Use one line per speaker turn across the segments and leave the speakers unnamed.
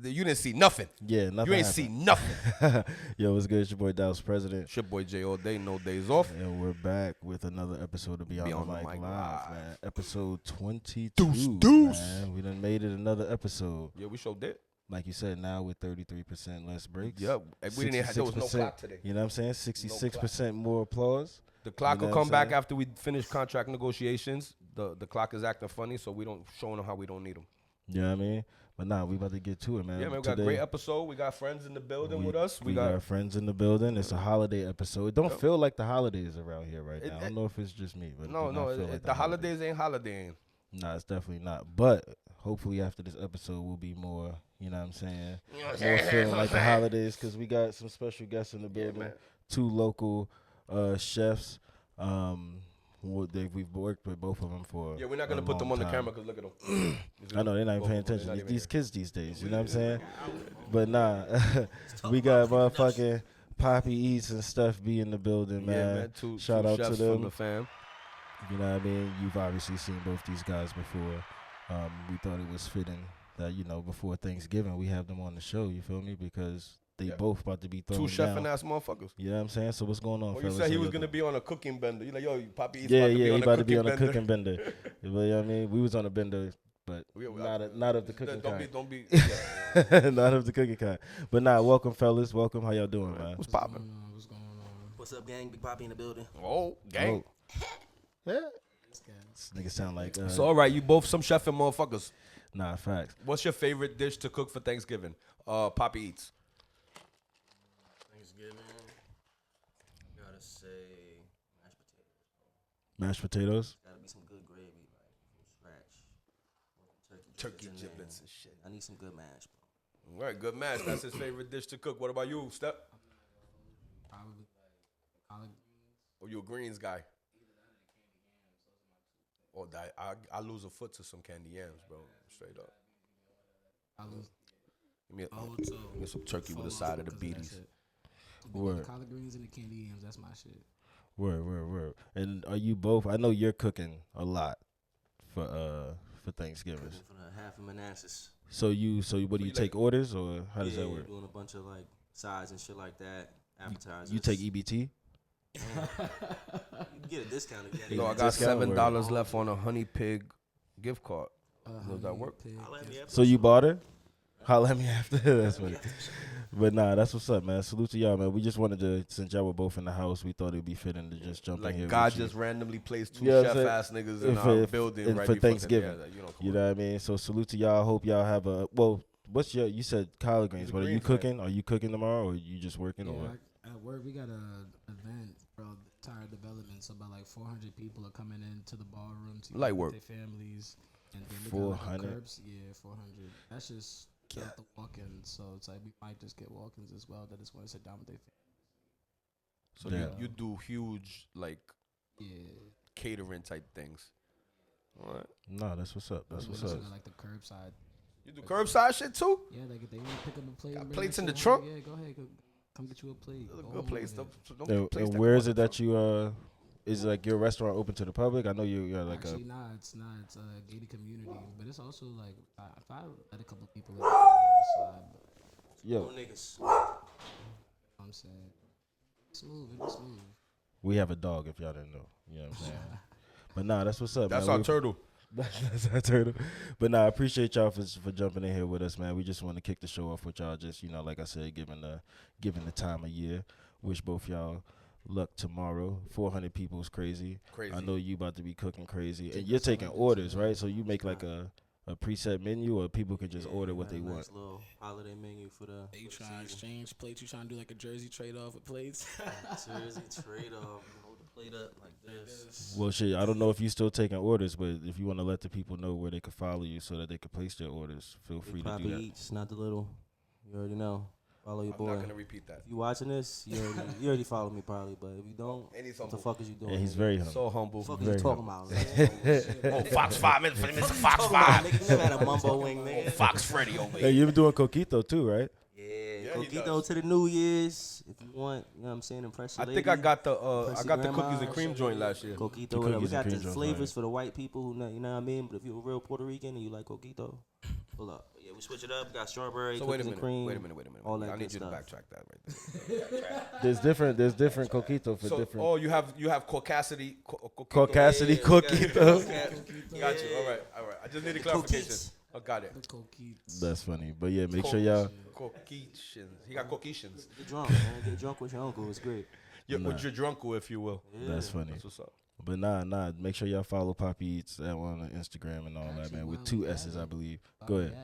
You didn't see nothing.
Yeah, nothing.
You ain't see nothing.
Yo, what's good? It's your boy Dallas President.
It's your boy J all day, no days off.
And we're back with another episode of Beyond the Mic Live, man. Episode 22,
Deuce.
man. We done made it another episode.
Yeah, we showed that.
Like you said, now with 33% less breaks.
Yep. We didn't have, there was no clock today.
You know what I'm saying? 66% more applause.
The clock will come back after we finish contract negotiations. The clock is acting funny, so we don't showing them how we don't need them.
You know what I mean? But nah, we about to get to it, man.
Yeah, man, we got a great episode. We got friends in the building with us.
We got friends in the building. It's a holiday episode. It don't feel like the holidays around here right now. I don't know if it's just me, but
the holidays ain't holidaying.
Nah, it's definitely not. But hopefully after this episode, we'll be more, you know what I'm saying, more feeling like the holidays because we got some special guests in the building. Yeah, 2 local chefs. We've worked with both of them for
we're not going to put them on the camera because look at them.
I know, they're not even paying attention. These kids these days, you know what I'm saying? But nah, we got motherfucking PapiEatts and Steph B in the building, man.
Yeah, man. Two
Shout out to them.
From the fam.
You know what I mean? You've obviously seen both these guys before. We thought it was fitting that, you know, before Thanksgiving, we have them on the show, you feel me? Because they both about to be thrown down.
2 chefing ass motherfuckers.
You know what I'm saying? So what's going on, fellas?
You said he was going to be on a cooking bender. You're like, yo, PapiEatts
he about to be on a cooking bender. You know what I mean? We was on a bender, but not of the cooking kind.
Don't be.
Not of the cooking kind. But nah, welcome, fellas. Welcome. How y'all doing, man?
What's popping?
What's going on? What's up, gang? Big Papi in the building.
Oh, gang.
Yeah. This nigga sound like...
It's all right. You both some chefing motherfuckers.
Nah, facts.
What's your favorite dish to cook for Thanksgiving? PapiEatts.
Gotta say mashed potatoes.
Mashed potatoes?
Gotta be some good gravy, like from scratch.
Turkey giblets and shit.
I need some good mash, bro.
All right, good mash. That's his favorite dish to cook. What about you, Step?
Probably like collard greens.
Or you a greens guy? Oh, I lose a foot to some candy yams, bro. Straight up.
I lose.
Give me some turkey with a side of the beaties.
The collard greens and the candy yams, that's my shit.
Word. And are you both? I know you're cooking a lot for Thanksgiving.
For the half of Manassas.
So what do you take orders or how does that work?
Doing a bunch of like sides and shit like that. Appetizers.
You take EBT?
You can get a discount if you
I got $7 left on a honey pig gift card. Does that work?
So you bought her? Holla at me after. That's funny. But nah, that's what's up, man. Salute to y'all, man. We just wanted to, since y'all were both in the house, we thought it'd be fitting to just jump in here.
God just randomly placed 2 chef-ass niggas in our building right
for Thanksgiving.
You know
what I mean? So salute to y'all. Hope y'all have you said collard greens. But are you cooking? Are you cooking tomorrow or are you just working?
At work, we got an event for entire development. So about like 400 people are coming into the ballroom to
light work
with their families. And then
400?
400. That's just the walk-ins. So it's like we might just get walk-ins as well that just want to sit down with their families.
So you do huge catering type things. All right.
No, that's what's up. That's what's up.
Like the curbside.
You do curbside shit too?
Yeah, like if they want to pick up a plate.
Got plates in the trunk?
Yeah, go ahead. Come get you a plate.
Good place.
And where is it that you is like your restaurant open to the public? I know you're like
actually it's not. It's a gated community, but it's also like if I let a couple people in the side,
yo niggas.
I'm saying smooth.
We have a dog if y'all didn't know. You know what I'm saying? But nah, that's what's up.
That's
man.
our turtle.
That's our turtle. But nah, I appreciate y'all for jumping in here with us, man. We just want to kick the show off with y'all. Just like I said, given the time of year. Wish both y'all luck tomorrow. 400 people is crazy.
Crazy.
I know you about to be cooking crazy, and you're taking orders, right? So you make like a preset menu, or people can just order what they want.
Nice little holiday menu for the.
You trying to exchange plates? You trying to do like a jersey trade off with plates?
Jersey trade off. Hold the plate up like this.
Well, shit, I don't know if you still taking orders, but if you want to let the people know where they can follow you so that they can place their orders, feel free to do that.
PapiEatts, not the little. You already know. Follow your
I'm
boy.
not gonna repeat that.
If you watching this, you already follow me probably. But if you don't, what the fuck is you doing?
And he's very humble.
So humble.
What the fuck
very
is you talking about?
Oh, Fox 5 minutes for Mr. Fox
Talking about,
5.
nigga, you never had a mumbo wing, nigga.
Fox Freddy over
Hey,
here.
you've been doing coquito too, right?
Yeah,
he
coquito
does.
to the New Year's. If you want, you know what I'm saying, impress your
I
lady.
think I got the
Impress
cookies
grandma.
and cream joint last year.
Coquito,
The
whatever. We
cookies and
got the
cream joint's
flavors
fire.
for the white people who know, you know what I mean. But if you're a real Puerto Rican and you like coquito, pull up. Yeah, we switch it up. We got strawberry,
So
cookies
wait a
and
minute.
cream.
Wait a minute.
all that
I need
good
you to
stuff.
backtrack that right there.
There's different coquito for
So,
different.
oh, you have caucasity.
Caucasity coquito.
Got you. All right. I just need a clarification. I got it.
The coquettes.
That's funny, but yeah, make sure y'all.
Coquishins. He got coquishins.
Get drunk, man. Get drunk with your uncle. It's great.
With your drunko, if you will.
That's funny.
That's what's up.
But nah. Make sure y'all follow PapiEatts on Instagram and all that, man. With 2 S's, I believe. Go ahead.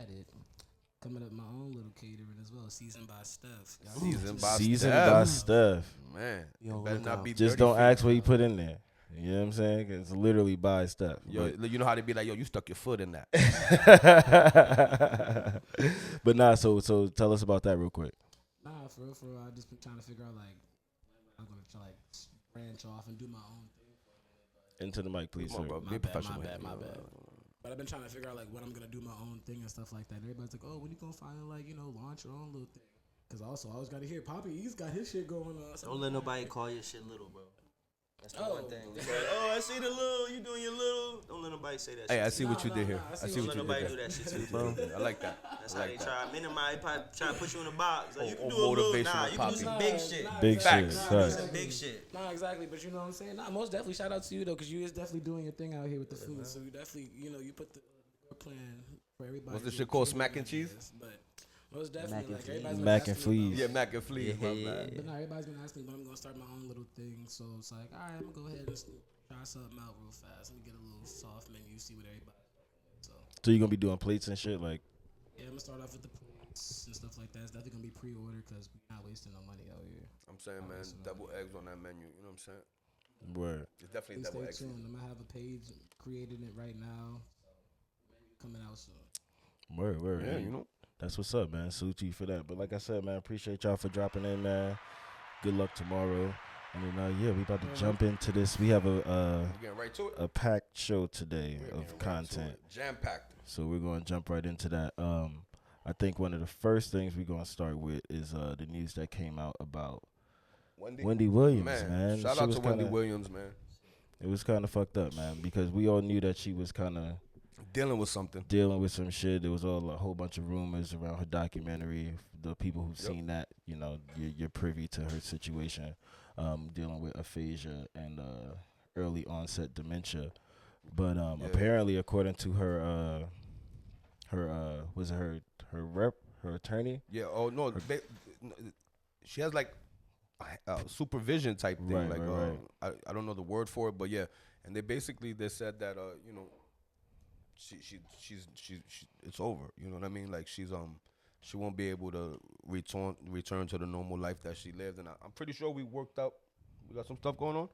Coming up my own little catering as well, seasoned by Steph.
Seasoned by Steph.
Man,
Yo,
it better
look
not
out.
be
Just
dirty
don't
feet.
ask what you put in there. You know what I'm saying? 'Cause it's literally by Steph.
Yo, you know how they be like, yo, you stuck your foot in that.
But nah, so tell us about that real quick.
Nah, for real, I just been trying to figure out like I'm gonna try like branch off and do my own thing.
Into the mic, please,
Come on,
sir.
bro.
My
Be
bad,
professional.
my bad. But I've been trying to figure out like when I'm gonna do my own thing and stuff like that. And everybody's like, oh, when you gonna finally like launch your own little thing? Because also I always gotta hear PapiEatts got his shit going on. So
Don't let nobody call your shit little, bro. That's the
Oh.
one thing. It's like, oh, I see the little. You doing your little. Don't let nobody say that.
Hey, I
shit.
see what you did here.
I
I
see
see
Don't
what
let
you
nobody
did
do
there.
that shit to you, bro.
I like that.
That's
I
how
like
they
that.
try minimize, probably try to put you in a box. Like you can
Oh,
do a little.
motivational
Nah, you can do some
Papi.
big shit.
Big
Facts.
shit.
You can do
Facts.
some big shit.
Nah, exactly. But you know what I'm saying? Nah, most definitely shout out to you though, because you is definitely doing your thing out here with the food. So you definitely, you put the plan for everybody.
What's the
to
shit
do
called,
the
smack and
catering
cheese?
ideas. But most definitely, like
and
everybody's been
Mac and
asking me about-
fleas.
Yeah, Mac and Fleas, my bad.
But no, everybody's been asking me, but I'm gonna start my own little thing. So it's like, all right, I'm gonna go ahead and try something out real fast. Let me get a little soft menu, see what everybody. So
So you gonna be doing plates and shit, like?
yeah, I'm gonna start off with the plates and stuff like that. It's definitely gonna be pre-ordered because we're not wasting no money out here.
I'm saying, man, double eggs on that menu. You know what I'm saying?
Word.
It's definitely
Please
double
stay
eggs.
tuned. I'm gonna have a page creating it right now. Coming out soon.
Word.
Yeah, you know.
That's what's up, man. Salute to you for that. But like I said, man, appreciate y'all for dropping in, man. Good luck tomorrow. I mean, yeah, we about to jump into this. We have
We're getting right to it.
a packed show today
We're
of
getting right to
content.
it. Jam-packed.
So we're going to jump right into that. I think one of the first things we're going to start with is the news that came out about Wendy Williams, man.
Shout
She
out
was
to Wendy
kinda-
Williams, man.
It was kind of fucked up, man, because we all knew that she was kind of
Dealing with something.
dealing with some shit. There was a whole bunch of rumors around her documentary. The people who've seen that, you're privy to her situation, dealing with aphasia and early onset dementia. But apparently, according to her attorney.
Yeah. Oh no. She has like supervision type thing.
Right,
like
right.
I don't know the word for it, but yeah. And they said that she's it's over. You know what I mean? Like she won't be able to return to the normal life that she lived. And I'm pretty sure we got some stuff going on.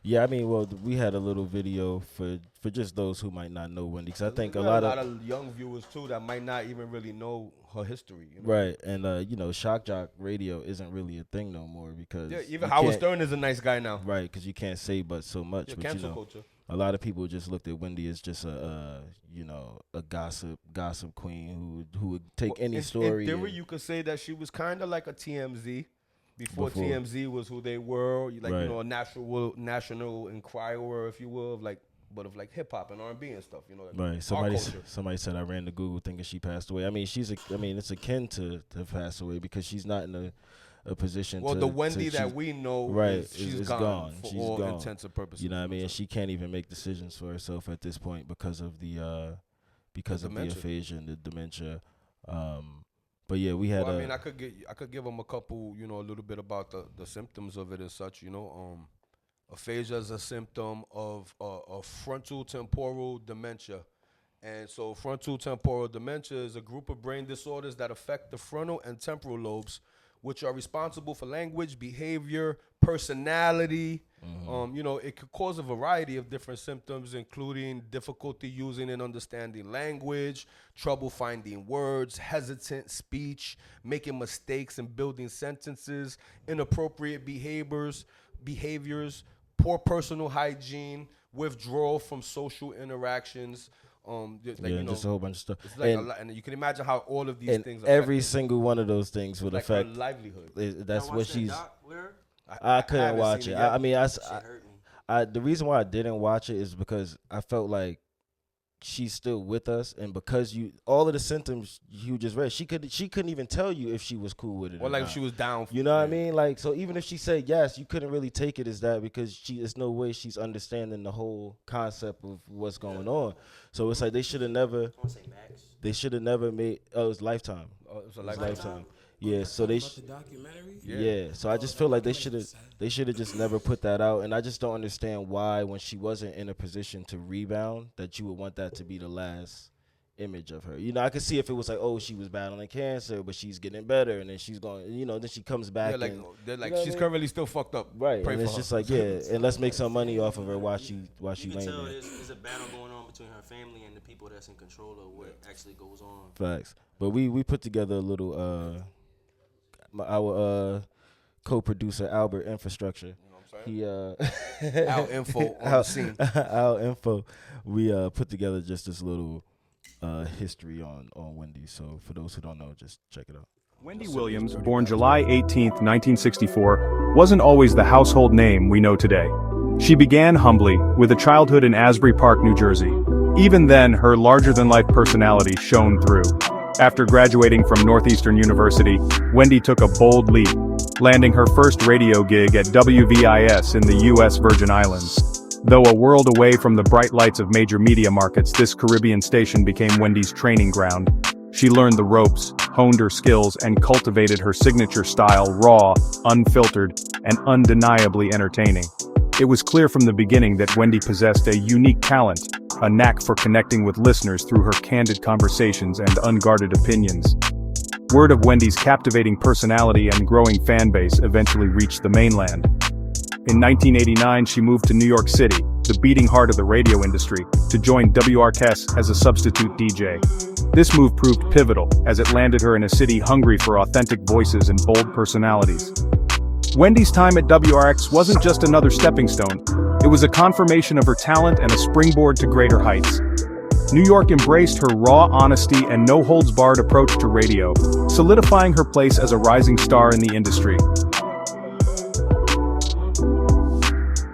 Yeah, I mean, well, we had a little video for just those who might not know Wendy, because I think
We
a
got
lot of
young viewers too that might not even really know her history. You know?
right, and shock jock radio isn't really a thing no more because
Yeah, even
you
Howard
can't-
Stern is a nice guy now.
right, because you can't say but so much.
Yeah,
but
cancel culture.
a lot of people just looked at Wendy as just a gossip queen who would take any story.
In theory,
and-
you could say that she was kind of like a TMZ before
Before.
TMZ was who they were. Like
Right.
a national inquirer, if you will, of like hip hop and R&B and stuff. Like
right.
our culture.
Somebody said I ran to Google thinking she passed away. I mean, it's akin to pass away because she's not in a position.
Well,
to,
the Wendy
to,
that we know,
right,
she's
is
gone,
gone.
for
She's
all
gone.
intents and purposes.
You know what I mean? And she can't even make decisions for herself at this point because of the
dementia.
aphasia and the dementia. But yeah, we had.
Well, I mean, I could give them a couple, you know, a little bit about the symptoms of it and such. You know, aphasia is a symptom of frontal temporal dementia. And so frontal temporal dementia is a group of brain disorders that affect the frontal and temporal lobes, which are responsible for language, behavior, personality. You know, it could cause a variety of different symptoms, including difficulty using and understanding language, trouble finding words, hesitant speech, making mistakes and building sentences, inappropriate behaviors, poor personal hygiene, withdrawal from social interactions. Like,
yeah,
you know,
just a whole bunch of stuff.
it's like a lot, and you can imagine how all of these
And
things
every
affect
single one of those things would
like her
affect.
livelihood.
That's what she's.
Where?
I couldn't
haven't
watch
seen
it.
yet.
I mean,
Shit hurt me.
the reason why I didn't watch it is because I felt like she's still with us, and because all of the symptoms you just read, she couldn't even tell you if she was cool with it.
Or like
not.
if she was down.
You know what I mean? Like, so even if she said yes, you couldn't really take it as that because there's no way she's understanding the whole concept of what's going on. So it's like they should have never.
I want to say Max.
They should have never made. Oh, it was Lifetime.
Oh, it was a
It was
lifetime.
Lifetime. Yeah. So they.
About the documentary.
Yeah. So I just feel like they should have just never put that out, and I just don't understand why when she wasn't in a position to rebound that you would want that to be the last image of her. You know, I could see if it was like, oh, she was battling cancer, but she's getting better, and then she's going, you know, then she comes back.
Yeah, like
and,
they're like
you know
she's
what I mean?
currently still fucked up.
Right,
Pray
and
for
it's
her.
just like, yeah, and let's make some money off of her while she
You
laying
can tell
there.
there's a battle going on between her family and the people that's in control of what actually goes on.
Facts. But we put together a little our co-producer Albert Infrastructure. He
Our info on the scene.
our info. We put together just this little history on Wendy. So for those who don't know, just check it out.
Wendy Williams, born July 18, 1964, wasn't always the household name we know today. She began humbly, with a childhood in Asbury Park, New Jersey. Even then, her larger-than-life personality shone through. After graduating from Northeastern University, Wendy took a bold leap, landing her first radio gig at WVIS in the U.S. Virgin Islands. Though a world away from the bright lights of major media markets, this Caribbean station became Wendy's training ground. She learned the ropes, honed her skills, and cultivated her signature style, raw, unfiltered, and undeniably entertaining. It was clear from the beginning that Wendy possessed a unique talent, a knack for connecting with listeners through her candid conversations and unguarded opinions. Word of Wendy's captivating personality and growing fan base eventually reached the mainland. In 1989, she moved to New York City, the beating heart of the radio industry, to join WRKS as a substitute DJ. This move proved pivotal, as it landed her in a city hungry for authentic voices and bold personalities. Wendy's time at WRX wasn't just another stepping stone, it was a confirmation of her talent and a springboard to greater heights. New York embraced her raw honesty and no-holds-barred approach to radio, solidifying her place as a rising star in the industry.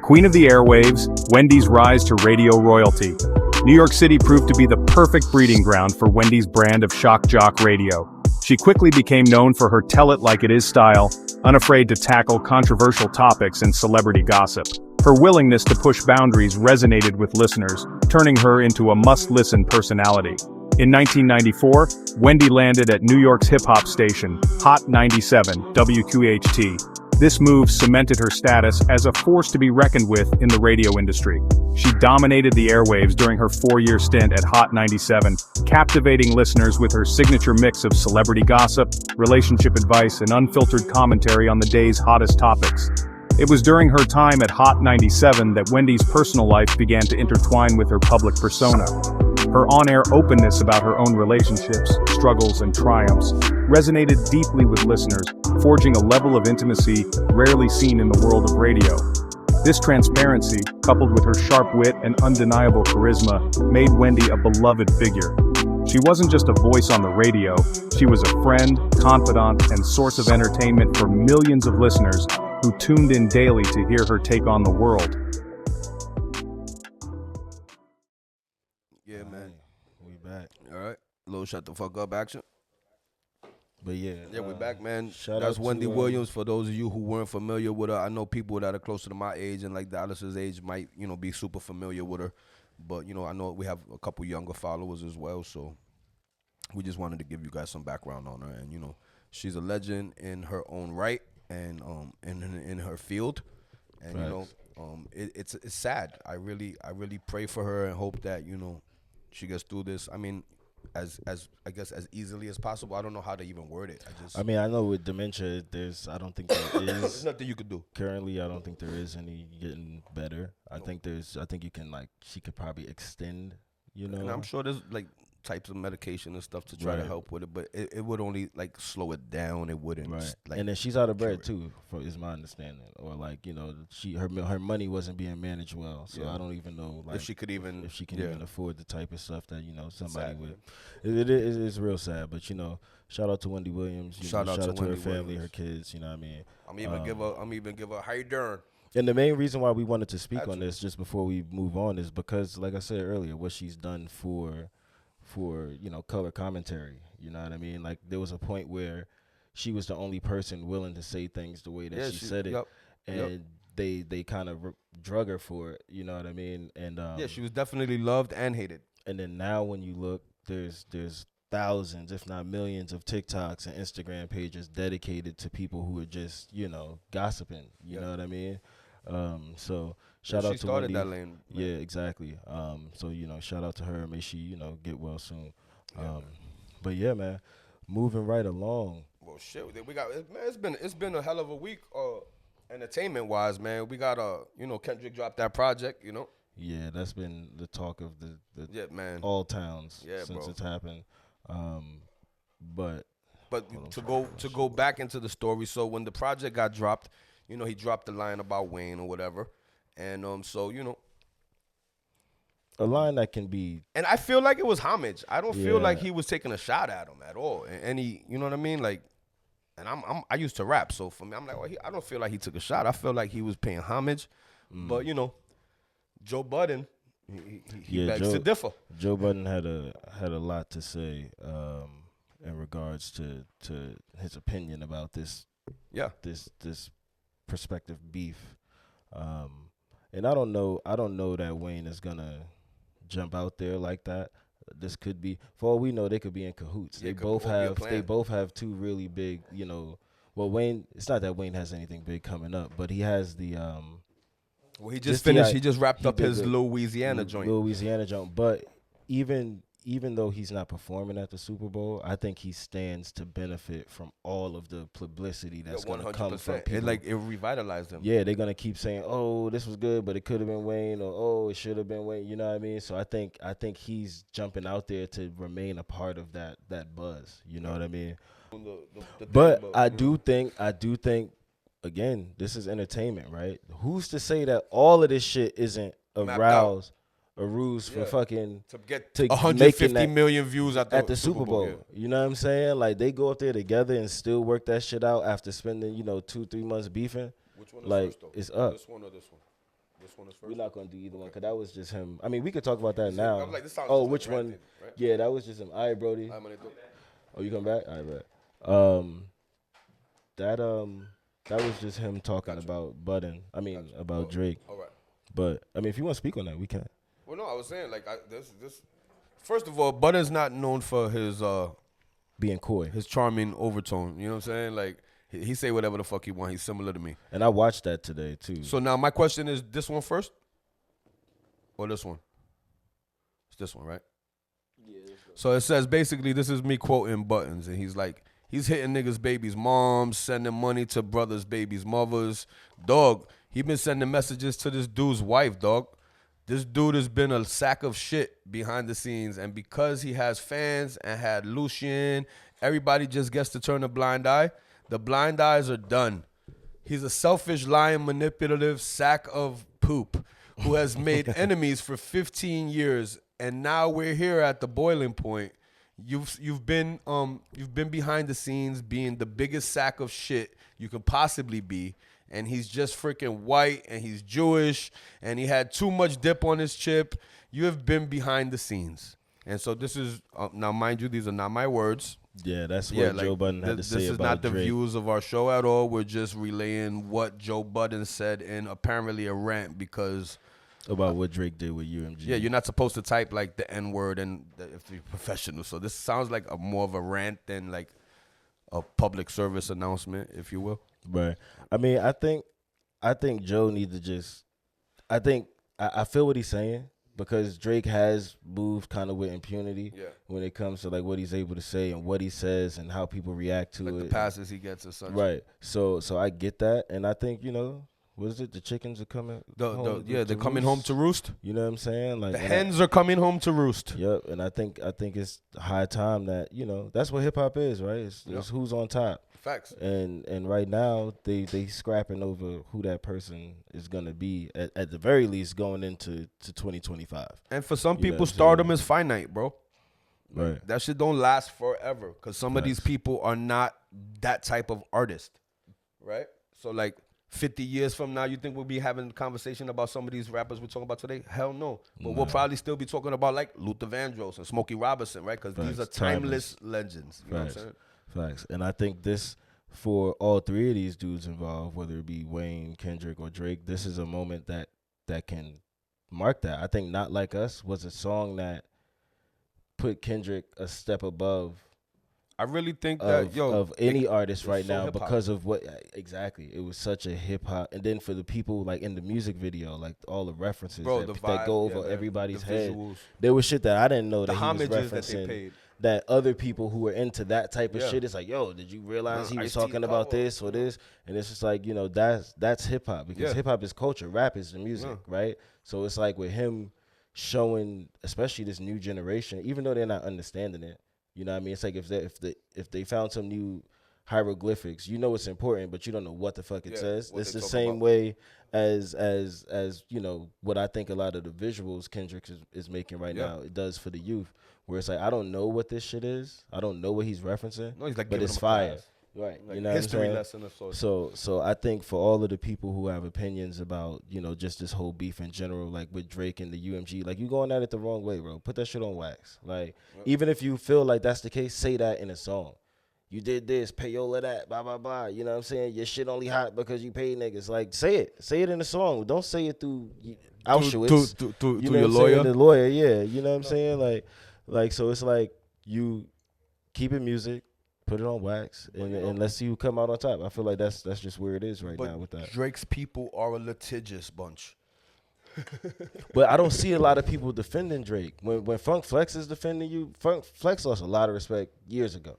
Queen of the airwaves, Wendy's rise to radio royalty. New York City proved to be the perfect breeding ground for Wendy's brand of shock jock radio. She quickly became known for her tell-it-like-it-is style, unafraid to tackle controversial topics and celebrity gossip. Her willingness to push boundaries resonated with listeners, turning her into a must-listen personality. In 1994, Wendy landed at New York's hip-hop station, Hot 97, WQHT. This move cemented her status as a force to be reckoned with in the radio industry. She dominated the airwaves during her 4-year stint at Hot 97, captivating listeners with her signature mix of celebrity gossip, relationship advice, and unfiltered commentary on the day's hottest topics. It was during her time at Hot 97 that Wendy's personal life began to intertwine with her public persona. Her on-air openness about her own relationships, struggles, and triumphs resonated deeply with listeners, forging a level of intimacy rarely seen in the world of radio. This transparency, coupled with her sharp wit and undeniable charisma, made Wendy a beloved figure. She wasn't just a voice on the radio, she was a friend, confidant, and source of entertainment for millions of listeners who tuned in daily to hear her take on the world.
Yeah, man.
We back.
All right. Little shut the fuck up action.
But yeah.
Yeah, we're back, man.
shout
That's
out
Wendy
to,
Williams. For those of you who weren't familiar with her, I know people that are closer to my age and like Dallas's age might, be super familiar with her. But, I know we have a couple younger followers as well. So we just wanted to give you guys some background on her, and you know, she's a legend in her own right, and in her field, and you know, it's sad. I really pray for her and hope that, you know, she gets through this. I mean, as I guess as easily as possible. I don't know how to even word it.
I mean, I know with dementia, I don't think there is.
There's nothing you could do.
Currently, I don't think there is any getting better. I think you can, like, she could probably extend, you know.
And I'm sure there's like types of medication and stuff to try to help with it, but it would only like slow it down. It wouldn't. Like,
and then she's out of bread too, is my understanding. Or like, you know, her money wasn't being managed well, so I don't even know like
if she can even
afford the type of stuff that, you know, somebody would. It is real sad, but you know, shout out to Wendy Williams. Shout out to her family, her kids. You know what I mean? I'm
even give her how you doing.
And the main reason why we wanted to speak on this just before we move on is because, like I said earlier, what she's done for you know, color commentary. You know what I mean? Like, there was a point where she was the only person willing to say things the way that she said it, and they kind of drug her for it. You know what I mean? And
she was definitely loved and hated.
And then now when you look, there's thousands, if not millions, of TikToks and Instagram pages dedicated to people who are just, you know, gossiping. You know what I mean? So shout out to Wendy.
She started that lane.
Yeah, exactly. So, you know, shout out to her. May she, you know, get well soon. But yeah, man, moving right along.
Well, shit, we got man. It's been a hell of a week, entertainment wise, man. We got you know, Kendrick dropped that project, you know.
Yeah, that's been the talk of the
man,
all towns since
bro.
It's happened. But
to go back into the story, so when the project got dropped, you know, he dropped the line about Wayne or whatever, and so, you know,
a line that can be,
and I feel like it was homage. I don't feel like he was taking a shot at him at all, and he, you know what I mean, like, and I used to rap, so for me, I'm like, well, I don't feel like he took a shot. I feel like he was paying homage, but you know, Joe Budden, he begs to differ.
Joe Budden had a lot to say in regards to his opinion about this prospective beef, and I don't know that Wayne is gonna jump out there like that. This could be, for all we know, they could be in cahoots. They both have two really big, you know. Well, Wayne, it's not that Wayne has anything big coming up, but he has the
well, he just finished. He just wrapped up his Louisiana joint.
But even though he's not performing at the Super Bowl, I think he stands to benefit from all of the publicity that's going to come from people.
It revitalized him.
Yeah, they're going to keep saying, "Oh, this was good, but it could have been Wayne," or "Oh, it should have been Wayne." You know what I mean? So I think he's jumping out there to remain a part of that buzz. You know what I mean? But I do think, again, this is entertainment, right? Who's to say that all of this shit isn't a ruse for fucking
to get 150 million views at the
Super Bowl.
Yeah.
You know what I'm saying? Like, they go up there together and still work that shit out after spending, you know, 2-3 months beefing.
Which one is
like,
first, though?
It's up.
This one or this one? This one is first.
We're not gonna do either one because that was just him. I mean, we could talk about that now.
I'm like, this sounds
which one?
Right?
Yeah, that was just him. All right, Brody. Oh, you come back? All right, bet. That was just him talking about Budden. I mean, about Drake.
All right.
But I mean, if you want to speak on that, we can.
Well, no, I was saying, like, this. First of all, Budden's not known for his
being coy,
his charming overtone. You know what I'm saying? Like, he say whatever the fuck he want. He's similar to me.
And I watched that today too.
So now my question is, this one first, or this one? It's this one, right? Yeah. So it says basically, this is me quoting Buttons, and he's like, he's hitting niggas' babies' moms, sending money to brothers' babies' mothers. Dog, he been sending messages to this dude's wife, dog. This dude has been a sack of shit behind the scenes, and because he has fans and had Lucien, everybody just gets to turn a blind eye. The blind eyes are done. He's a selfish, lying, manipulative sack of poop who has made enemies for 15 years, and now we're here at the boiling point. You've been behind the scenes being the biggest sack of shit you could possibly be. And he's just freaking white, and he's Jewish, and he had too much dip on his chip. You have been behind the scenes. And so this is, now mind you, these are not my words.
Yeah, that's what Joe Budden had to say about Drake. This is not the
views of our show at all. We're just relaying what Joe Budden said in apparently a rant because
About what Drake did with UMG.
Yeah, you're not supposed to type like the N word and if you're professional. So this sounds like more of a rant than like a public service announcement, if you will.
Right. I mean, I think Joe needs to just. I feel what he's saying because Drake has moved kind of with impunity when it comes to like what he's able to say and what he says and how people react to
like
it.
The passes he gets and such.
Right. So I get that, and I think what is it? The chickens are coming.
They're coming home to roost.
You know what I'm saying? Like
the hens are coming home to roost.
Yep. And I think it's high time that that's what hip hop is, right? It's who's on top.
Facts.
And right now they scrapping over who that person is gonna be at the very least going into 2025.
And for some people, stardom is finite, bro.
Right.
That shit don't last forever because some of these people are not that type of artist, right? So like 50 years from now, you think we'll be having a conversation about some of these rappers we're talking about today? Hell no. But we'll probably still be talking about like Luther Vandross and Smokey Robinson, right? Because these are timeless legends. You know what I'm saying?
Facts. And I think this, for all three of these dudes involved, whether it be Wayne, Kendrick, or Drake, this is a moment that can mark that. I think Not Like Us was a song that put Kendrick a step above
I really think that
of any artist right
so
now
hip-hop.
because of what exactly it was such a hip hop, and then for the people like in the music video, like all the references that go over everybody's head. There was shit that I didn't know that he was referencing.
That they paid.
That other people who were into that type of shit, it's like, yo, did you realize he was talking about this or this? And it's just like, that's hip hop because hip hop is culture, rap is the music, right? So it's like with him showing, especially this new generation, even though they're not understanding it, you know what I mean? It's like if they found some new hieroglyphics, it's important, but you don't know what the fuck it says. It's the same way as what I think a lot of the visuals Kendrick is making right now. It does for the youth, where it's like I don't know what this shit is. I don't know what he's referencing.
No, he's like,
but it's fire.
Class.
Right.
Like
you know
history
what I'm saying?
lesson of sorts.
So I think for all of the people who have opinions about, just this whole beef in general, like with Drake and the UMG, like you going at it the wrong way, bro. Put that shit on wax. Like even if you feel like that's the case, say that in a song. You did this, payola that, blah, blah, blah. You know what I'm saying? Your shit only hot because you paid niggas. Like, say it. Say it in a song. Don't say it through Auschwitz.
To
you know
your
what I'm
lawyer?
saying? The lawyer, yeah. You know what I'm saying? Like, so it's like you keep it music, put it on wax, and let's see who come out on top. I feel like that's just where it is right now with that.
Drake's people are a litigious bunch.
But I don't see a lot of people defending Drake. When Funk Flex is defending you, Funk Flex lost a lot of respect years ago.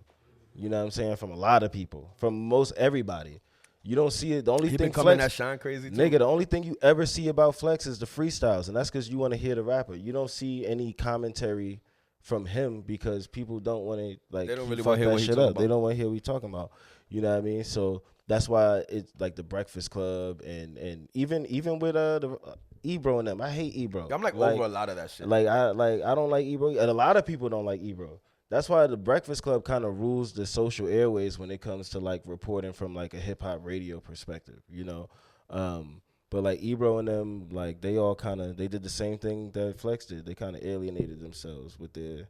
You know what I'm saying? From a lot of people, from most everybody. You don't see it. The only thing
coming that shine crazy too?
Nigga, the only thing you ever see about Flex is the freestyles, and that's because you want to hear the rapper. You don't see any commentary from him because people don't want to like.
They don't really want to hear what he's talking about.
They don't want to hear what he's talking about. You know what I mean? So that's why it's like the Breakfast Club and even with the Ebro and them. I hate Ebro.
I'm like over a lot of that shit.
I don't like Ebro, and a lot of people don't like Ebro. That's why the Breakfast Club kind of rules the social airways when it comes to like reporting from like a hip hop radio perspective, But like Ebro and them, like they did the same thing that Flex did. They kind of alienated themselves with their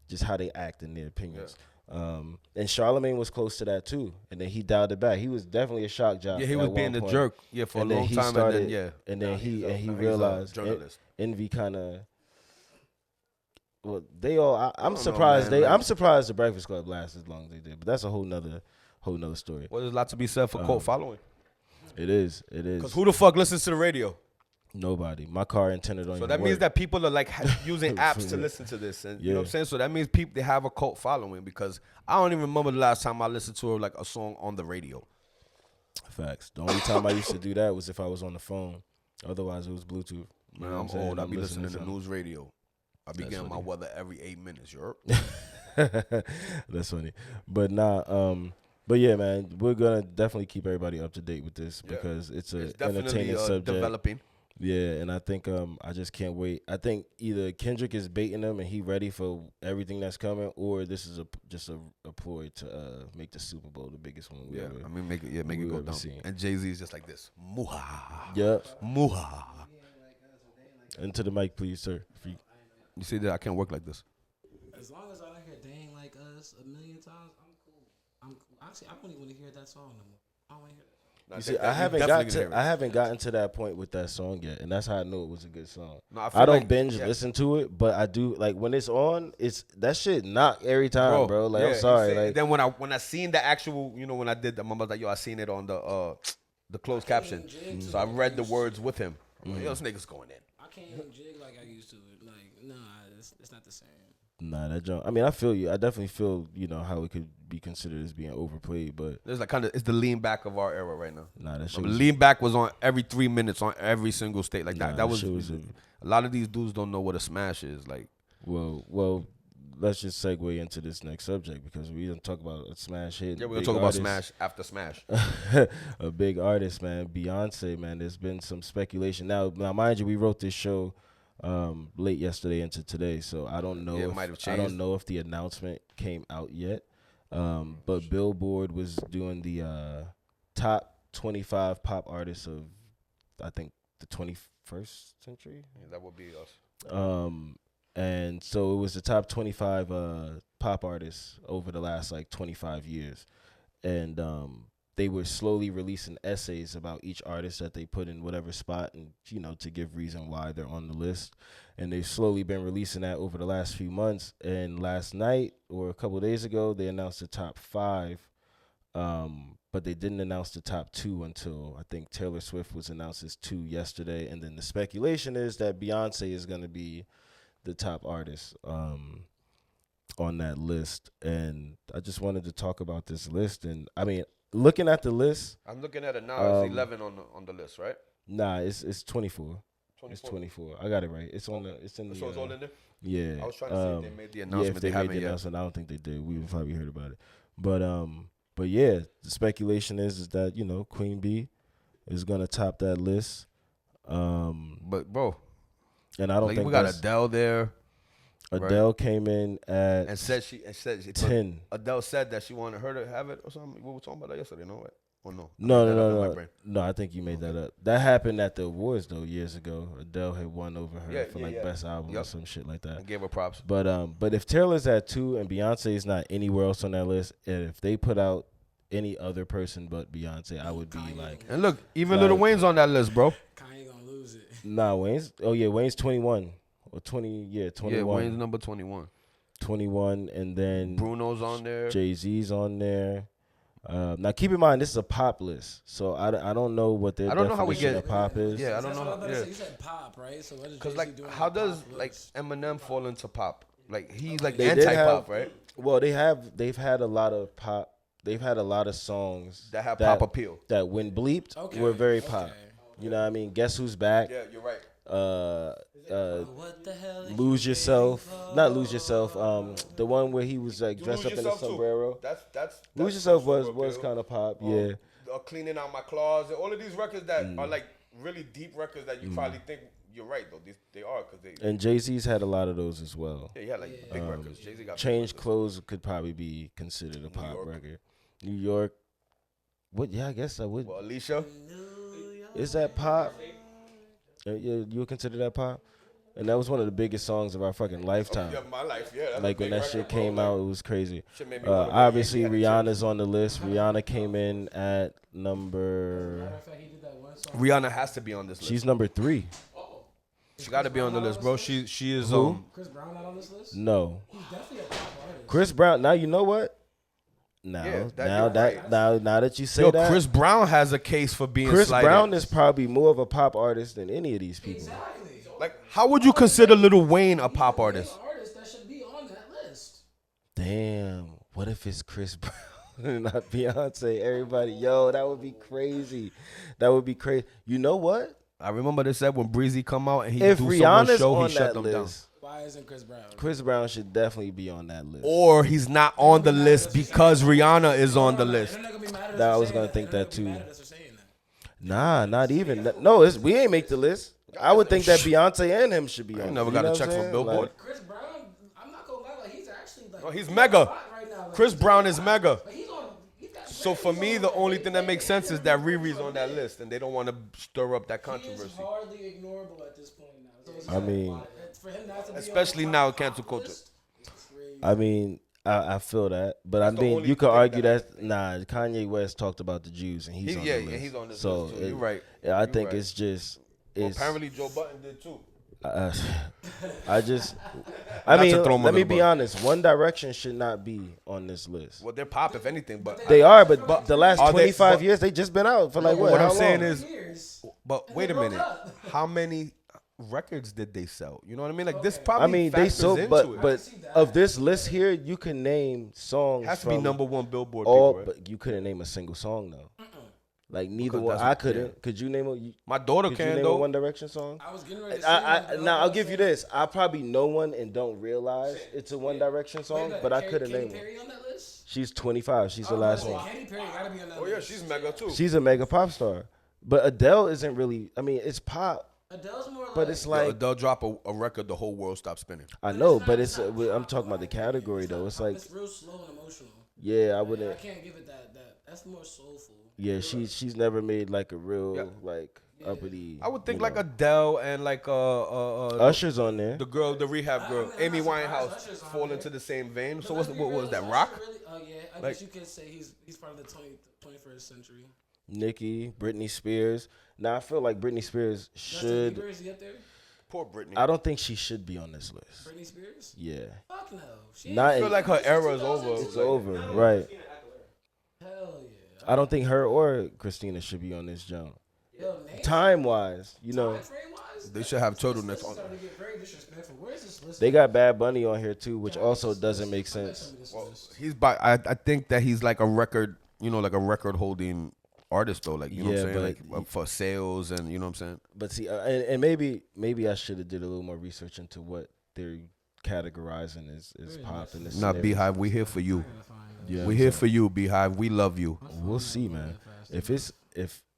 just how they act and their opinions. Yeah. And Charlamagne was close to that too, and then he dialed it back. He was definitely a shock job.
Yeah, he was being a jerk. Yeah, for a long time,
and then he realized Envy kind of. Well, they all. I'm surprised. I'm surprised the Breakfast Club lasted as long as they did. But that's a whole nother story.
Well, there's a lot to be said for cult following.
It is.
Because who the fuck listens to the radio?
Nobody. My car intended on.
So that means that people are like using apps to listen to this, and you know what I'm saying. So that means people they have a cult following because I don't even remember the last time I listened to like a song on the radio.
Facts. The only time I used to do that was if I was on the phone. Otherwise, it was Bluetooth.
Man, I'm old. I be listening to news radio. I be getting my weather every 8 minutes. You're
That's funny, but but yeah, man, we're gonna definitely keep everybody up to date with this because it's an entertaining subject.
Developing.
Yeah, and I think I just can't wait. I think either Kendrick is baiting them and he ready for everything that's coming, or this is just a ploy to make the Super Bowl the biggest one.
Make it go down. Seen. And Jay-Z is just like this. Muha.
Yep.
Muha.
Into the mic, please, sir.
You see that I can't work like this.
As long as I don't hear "They Ain't Like Us" a million times, I'm cool. Actually, I don't even want to hear that song no more. I don't want to hear that.
You see, I haven't gotten to that point with that song yet, and that's how I knew it was a good song.
No,
I don't binge listen to it, but I do like when it's on. It's that shit knock every time, bro. Like I'm sorry, like
then when I seen the actual, when I did the mama was like, yo, I seen it on the closed caption, so I read the words with him. I'm like, yo, this nigga's going in.
I can't even jig like I used to. Like, nah, it's not the same.
Nah, that joint. I mean, I feel you. I definitely feel how it could be considered as being overplayed, but
There's like it's the lean back of our era right now.
nah, that shit.
Lean back was on every 3 minutes on every single state like that.
Nah,
That was
shit was
a lot of these dudes don't know what a smash is like.
Well, let's just segue into this next subject because we didn't talk about a smash hit.
Yeah, we're gonna talk about smash after smash.
A big artist, man, Beyonce, man. There's been some speculation. Now, mind you, we wrote this show late yesterday into today, so I don't know. I don't know if the announcement came out yet. But Billboard was doing the top 25 pop artists of, I think, the 21st century.
Yeah, that would be us.
And so it was the top 25 pop artists over the last like 25 years, and they were slowly releasing essays about each artist that they put in whatever spot, and to give reason why they're on the list. And they've slowly been releasing that over the last few months. And last night or a couple of days ago, they announced the top 5, but they didn't announce the top 2 until I think Taylor Swift was announced as 2 yesterday. And then the speculation is that Beyonce is going to be the top artist on that list. And I just wanted to talk about this list. And I mean, looking at the list,
I'm looking at it now. It's 11 on the list, right?
Nah, it's 24. It's 24. I got it right. It's on the. It's in the.
So it's all in there.
Yeah.
I was trying to see if they made the announcement.
Yeah, if they
haven't
made the
yet.
announcement, I don't think they did. We've probably heard about it. But yeah, the speculation is that Queen Bee is gonna top that list.
But bro,
and I don't think
we got Adele there.
Adele
right?
came in at
and said she
10.
Adele said that she wanted her to have it or something. We were talking about that yesterday, no? What? Oh no.
No, I think you made that up. That happened at the awards though years ago. Adele had won over her for best album or some shit like that.
I gave her props.
But if Taylor's at 2 and Beyonce is not anywhere else on that list, and if they put out any other person but Beyonce, I would be like.
And look, even Lil Wayne's on that list, bro.
Kanye gonna lose it.
Nah, Wayne's. Oh yeah, Wayne's 21 or 20. Yeah, 21.
Yeah, Wayne's number 21.
21, and then
Bruno's on there.
Jay-Z's on there. Now keep in mind this is a pop list, so I don't know what their definition of pop is.
Yeah, I don't know. Yeah,
you said pop, right? So what is
because
Jay-Z doing
how
on
does
pop
like
list?
Eminem fall into pop? Like he's like
They did
anti-pop, right?
Well, they've had a lot of pop. They've had a lot of songs
that have pop appeal.
That when bleeped were very pop. You know what I mean? Guess Who's Back?
Yeah, you're right.
What the hell?
Lose Yourself. Not Lose Yourself. The one where he was like dressed up in a sombrero.
That's
Lose Yourself was kind of pop. Yeah.
Cleaning Out My Closet. All of these records that are like really deep records that you probably think you're right though. They are because they.
And Jay-Z's had a lot of those as well.
Yeah, he had like big records. Jay-Z got
Change Clothes could probably be considered a pop record. New York. What? Yeah, I guess I would.
Well, Alicia.
Is that pop? Yeah, you would consider that pop? And that was one of the biggest songs of our fucking lifetime.
Yeah, my life, yeah.
Like when that shit came out, it was crazy. Obviously, Rihanna's on the list. Rihanna came in at number.
Rihanna has to be on this list.
She's number 3.
She got to be on the list, bro. She is.
Chris Brown not on this list?
No.
He's definitely a pop artist.
Chris Brown. Now you know what? Now that you say that,
Chris Brown has a case for being.
Chris
slighted.
Brown is probably more of a pop artist than any of these people.
Exactly.
Like, how would you consider Lil Wayne a pop artist?
Artist that should be on that list.
Damn, what if it's Chris Brown and not Beyonce? Everybody, yo, that would be crazy. That would be crazy. You know what?
I remember they said when Breezy come out and he
if
do
Rihanna's
so much show,
on
he shut
that
them
list,
down.
Why isn't Chris Brown?
Chris Brown should definitely be on that list.
Or he's not on the list because Rihanna is on the list.
I was gonna think that too. Nah, not even. No, we ain't make the list. I would think that Beyonce and him should be on.
I never got a check from Billboard.
Like, Chris Brown, I'm not gonna lie, like he's actually like.
No, he's mega.
Right now, like,
Chris Brown is mega.
he's got
So for me, the only thing that makes sense is that Riri's on that list, and they don't want to stir up that
He
controversy.
is hardly ignorable at this point now. So
I mean,
for him not to be
especially
on
now,
top
cancel culture.
list, it's crazy.
I mean, I feel that, but
That's
I
the
mean,
only
you could
thing
argue
that
that Kanye West talked about the Jews, and he's on the list.
he's on this
so
list too. You're right.
Yeah, I
You're
think
right.
it's just.
Well,
It's,
apparently Joe Budden did too.
I just.
Not
I
to
mean,
throw 'em
let
under
me
the
be
bus.
honest. One Direction should not be on this list.
Well, they're pop if anything, but
They are, but the last
Are they-
25
but-
years, they just been out for like what?
what
How
I'm saying
long?
is,
Years.
but wait a
broke
minute,
up.
how many records did they sell? You know what I mean? Like this probably.
I mean, they
factors
so,
into
but
it.
but of this list here, you can name songs.
It has to
from
be number one Billboard.
all,
people, right?
but you couldn't name a single song though. Like neither
Because
one.
that's-
I couldn't.
yeah.
Could you name a?
My daughter
Could you
can
name a
though.
One Direction song?
I was getting ready to say
Now I'll give you this. I probably know one and don't realize it's a One Direction song, but I couldn't name
Katy
it.
Perry on that list?
She's 25. She's the last one.
Katy Perry gotta be on that
Oh yeah,
list.
she's mega too.
She's a mega pop star. But Adele isn't really. I mean, it's pop,
Adele's more like.
but it's
Yo,
like
they'll drop a record, the whole world stops spinning.
I know, but it's. I'm talking about the category though. It's like,
It's real slow and emotional.
yeah, I
I
wouldn't.
can't give it that. That's more soulful.
Yeah, she's never made like a real
Yeah.
like uppity.
I would think
you
like
know.
Adele and like
Usher's on there.
the girl, the rehab girl,
I'm
Amy
not surprised
Winehouse,
Usher's on
fall
there.
into the same vein.
But
So
let's
what
be
was
real,
that?
Usher
Rock?
Really, oh yeah, I
Like-
guess you could say he's part of the 21st century.
Nicki, Britney Spears. Now I feel like Britney Spears
Justin
should.
Bieber, is he up there?
Poor Britney.
I don't think she should be on this list.
Britney Spears?
Yeah,
Fuck no. She
Not
I feel
in-
like her era is over.
it's over. Right.
Hell yeah.
I don't think her or Christina should be on this jump.
Yo, name
Time wise, you know,
time frame wise.
They should have turtlenecks
This is
on.
starting to get very disrespectful. Where's this list?
they got Bad Bunny on here too, which also doesn't make sense.
He's by. I think that he's like a record. You know, like a record holding artist though. Like you know
Yeah,
what I'm saying.
but
Like for sales and you know what I'm saying.
But see, and maybe I should have did a little more research into what they're categorizing as pop in this.
Nah,
scenario.
Beehive, we here for you.
Yeah,
We here for you, Beehive. We love you.
We'll see, man.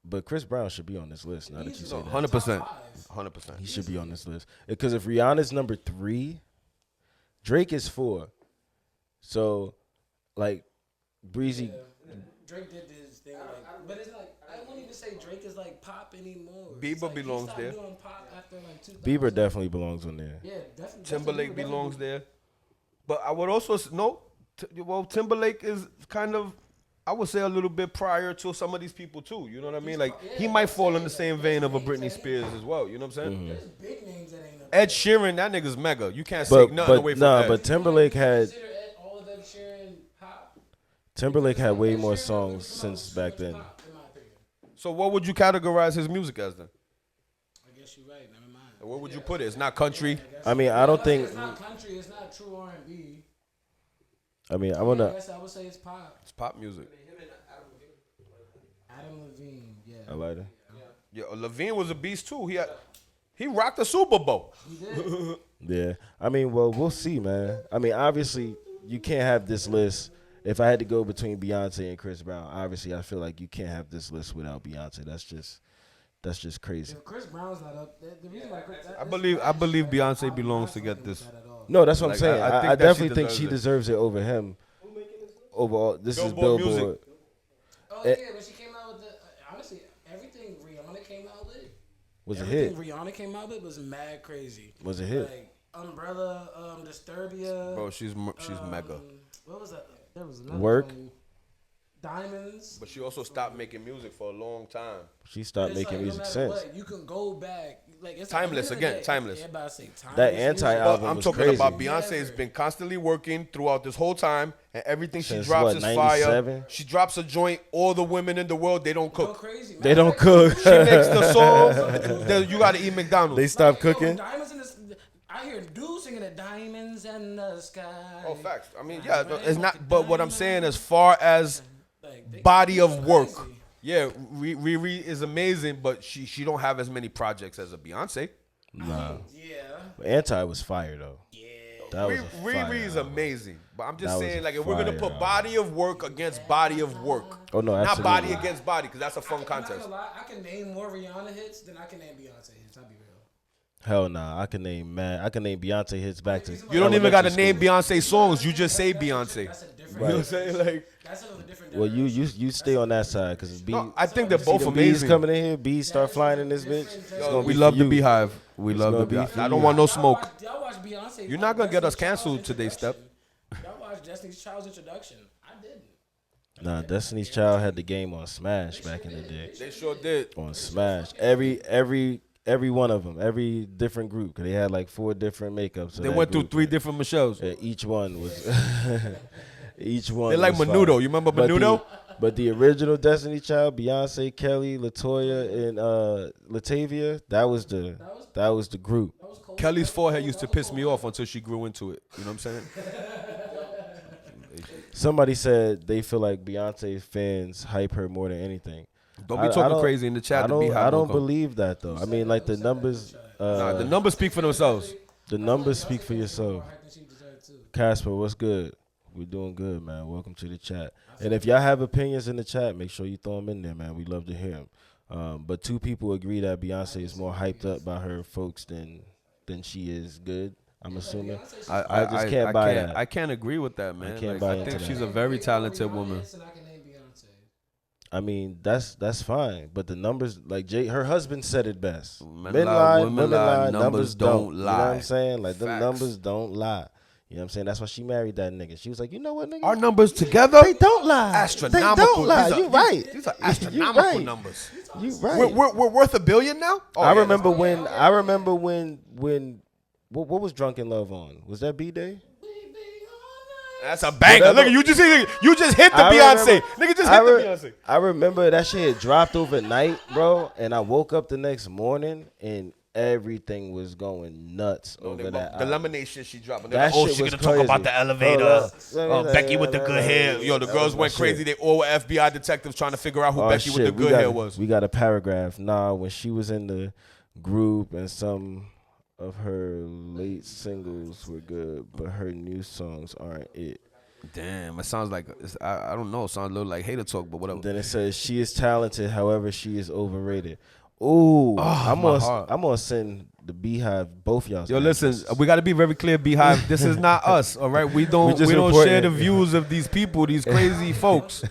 But Chris Brown should be on this list. Now that you say that,
100%. 100%.
he should be on this list because if Rihanna's number 3, Drake is 4. So, like, Breezy.
Drake did his thing, but it's like I won't even say Drake is like pop anymore.
Bieber
It's like he
belongs
stopped
there.
Doing pop after like 2000.
Bieber definitely belongs on there.
Yeah, definitely.
Timberlake
Justin Bieber
belongs
definitely.
there. But I would also no. Well, Timberlake is kind of, I would say, a little bit prior to some of these people too. You know what I mean? Like he might fall in the same vein of a Britney Spears as well. You know what I'm saying?
There's big names that ain't up
Ed Sheeran, that nigga's mega. You can't
But
take nothing away from Ed.
but Timberlake had
Consider all of Ed Sheeran pop.
Timberlake had way
Ed
more
Sheeran
songs
is
since
the most
back then.
pop, in my opinion.
So what would you categorize his music as then?
I guess you're right. Never mind.
Where would you put it? It's not country.
I mean, I don't think.
It's not country. It's not true R&B.
I mean, I
I
wanna.
guess I would say it's pop.
It's pop music.
Adam Levine, yeah.
I like it.
Yeah, Levine was a beast too. He rocked the Super Bowl.
He did.
Yeah. I mean, well, we'll see, man. I mean, obviously, you can't have this list. If I had to go between Beyonce and Chris Brown, obviously, I feel like you can't have this list without Beyonce. That's just crazy.
If Chris Brown's not up, the reason why Chris,
I believe Beyonce belongs to get this.
No, that's what I'm
Like,
saying.
I think
I
that she
definitely think she deserves it over him. Overall, this is
Billboard
Billboard.
Music.
Oh
Eh.
yeah, when she came out with the honestly everything Rihanna came out with
Was a hit.
everything Rihanna came out with was mad crazy.
Was a hit.
Like Umbrella, Disturbia.
Bro, she's mega.
What was that? There was another
Work.
one. Diamonds.
But she also stopped making music for a long time.
She stopped
It's
making
like,
music
no matter
since.
what, you can go back. Like it's
Timeless,
at the end
again,
of the day,
timeless.
Everybody say timeless.
That
music.
anti-album
But I'm
was
talking
crazy.
about Beyonce has been constantly working throughout this whole time, and everything she
Since
drops
what,
is
97?
fire. She drops a joint. All the women in the world, they don't
Go
cook.
crazy.
They don't
Matter of
cook.
She makes the song. You got to eat McDonald's.
They stopped
fact, yo,
cooking.
Diamonds in the, I hear dudes singing the diamonds in the sky.
Oh, facts. I mean, yeah, it's not. But what I'm saying, as far as
Like, they-
body of work,
crazy.
yeah, Riri is amazing, but she don't have as many projects as a Beyonce.
Nah.
Yeah.
Anti was fire though.
Yeah.
That was a fire
Riri is
album.
amazing, but I'm
That
just
was
saying,
a
like, if we're gonna
fire
put
album.
body of work against body of work,
Oh no,
not
absolutely.
body against body, because that's a fun
I'm not
contest.
gonna lie, I can name more Rihanna hits than I can name Beyonce hits. I'll be real.
Hell nah. I can name Beyonce hits back to.
You don't even gotta
elementary
name
school.
Beyonce songs. You just say Beyonce.
That's a different.
You know what I'm saying? Like,
That's another different.
Well, you stay on that side because B.
no, I think they're
see
both
the bees
amazing.
coming in here. Bees start flying in this bitch. It's
Yo,
gonna
we
be
love
for
the
you.
Beehive. We
It's
love the
gonna be
Beehive.
for
I
you.
don't want no smoke.
Y'all watch Beyonce.
You're not gonna get us
Destiny's
canceled
Child's
today, Step.
introduction. Y'all watch Destiny's Child's introduction. I didn't.
Nah, Destiny's Child had the game on Smash back in the day.
They sure did.
On Smash, every one of them, every different group, cause they had like 4 different makeups.
They went through 3 different Michelles.
Yeah, each one was. Each one.
They like
was
Menudo.
fire.
You remember Menudo?
But the original Destiny Child, Beyonce, Kelly, LaToya, and Latavia, that was the group.
Kelly's forehead used to piss me off until she grew into it. You know what I'm saying?
Somebody said they feel like Beyonce fans hype her more than anything.
Don't be talking crazy in the chat.
I don't believe that though. I mean, like the numbers.
The numbers speak for themselves.
The numbers speak for yourself. Casper, what's good? We're doing good, man. Welcome to the chat. And if y'all have opinions in the chat, make sure you throw them in there, man. We love to hear them. But 2 people agree that Beyonce is more hyped up by her folks than she is good. I'm assuming. I just can't buy that.
I can't agree with that, man. I think she's
that.
a very talented woman.
I mean, that's fine. But the numbers, like her husband said it best.
Men lie, women lie, numbers don't lie.
You know what I'm saying? Like, the
Facts.
numbers don't lie. You know what I'm saying? That's why she married that nigga. She was like, you know what, nigga?
Our numbers together?
They don't lie.
Astronomical.
They don't lie. You right.
These are astronomical
right.
numbers.
You right.
We're worth $1 billion now? Oh,
I remember when what was Drunk in Love on? Was that B-Day?
That's a banger. Look, you just hit the Beyonce. Nigga just hit the Beyonce.
I remember that shit had dropped overnight, bro, and I woke up the next morning and everything was going nuts over that.
The lemonade shit she dropped.
That
she's
shit was
gonna talk
crazy.
about the elevator. Becky with the good hair. Yo, the girls went crazy. They all were FBI detectives trying to figure out who Becky with the good hair was.
We got a paragraph. Nah, when she was in the group and some of her late singles were good, but her new songs aren't it.
Damn, it sounds like I don't know. It sounds a little like hater talk, but whatever.
Then it says she is talented, however, she is overrated. Ooh, I'm gonna send the Beehive both y'all.
Yo, listen, we got to be very clear, Beehive. This is not us, all right? We don't share the views of these people, these crazy folks.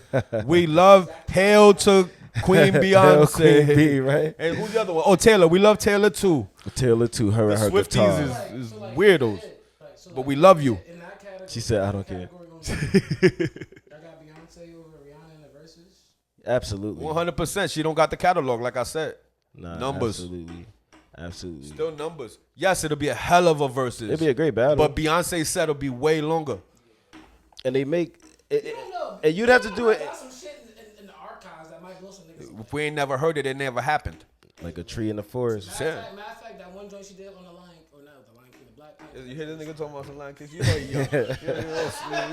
We love hail to Queen Beyonce,
Queen B, right?
And who's the other one? Oh, Taylor. We love Taylor too.
Taylor too. Her and her
Swifties
guitar.
is weirdos, but we love you.
She said, "I don't care."
I got Beyonce over Rihanna in the verses.
Absolutely.
100%. She don't got the catalog, like I said.
Nah,
numbers.
Absolutely.
Still numbers. Yes, it'll be a hell of a verses.
It'll be a great battle.
But Beyonce said it'll be way longer.
And they make it, and you'd have to do it.
Some shit in the archives that Mike Wilson niggas.
If we ain't never heard it, it never happened.
Like a tree in the forest.
Matter of fact, that one joint she did on the Lion, or not the Lion King, the Black Panther.
You hear this nigga talking about some Lion King? You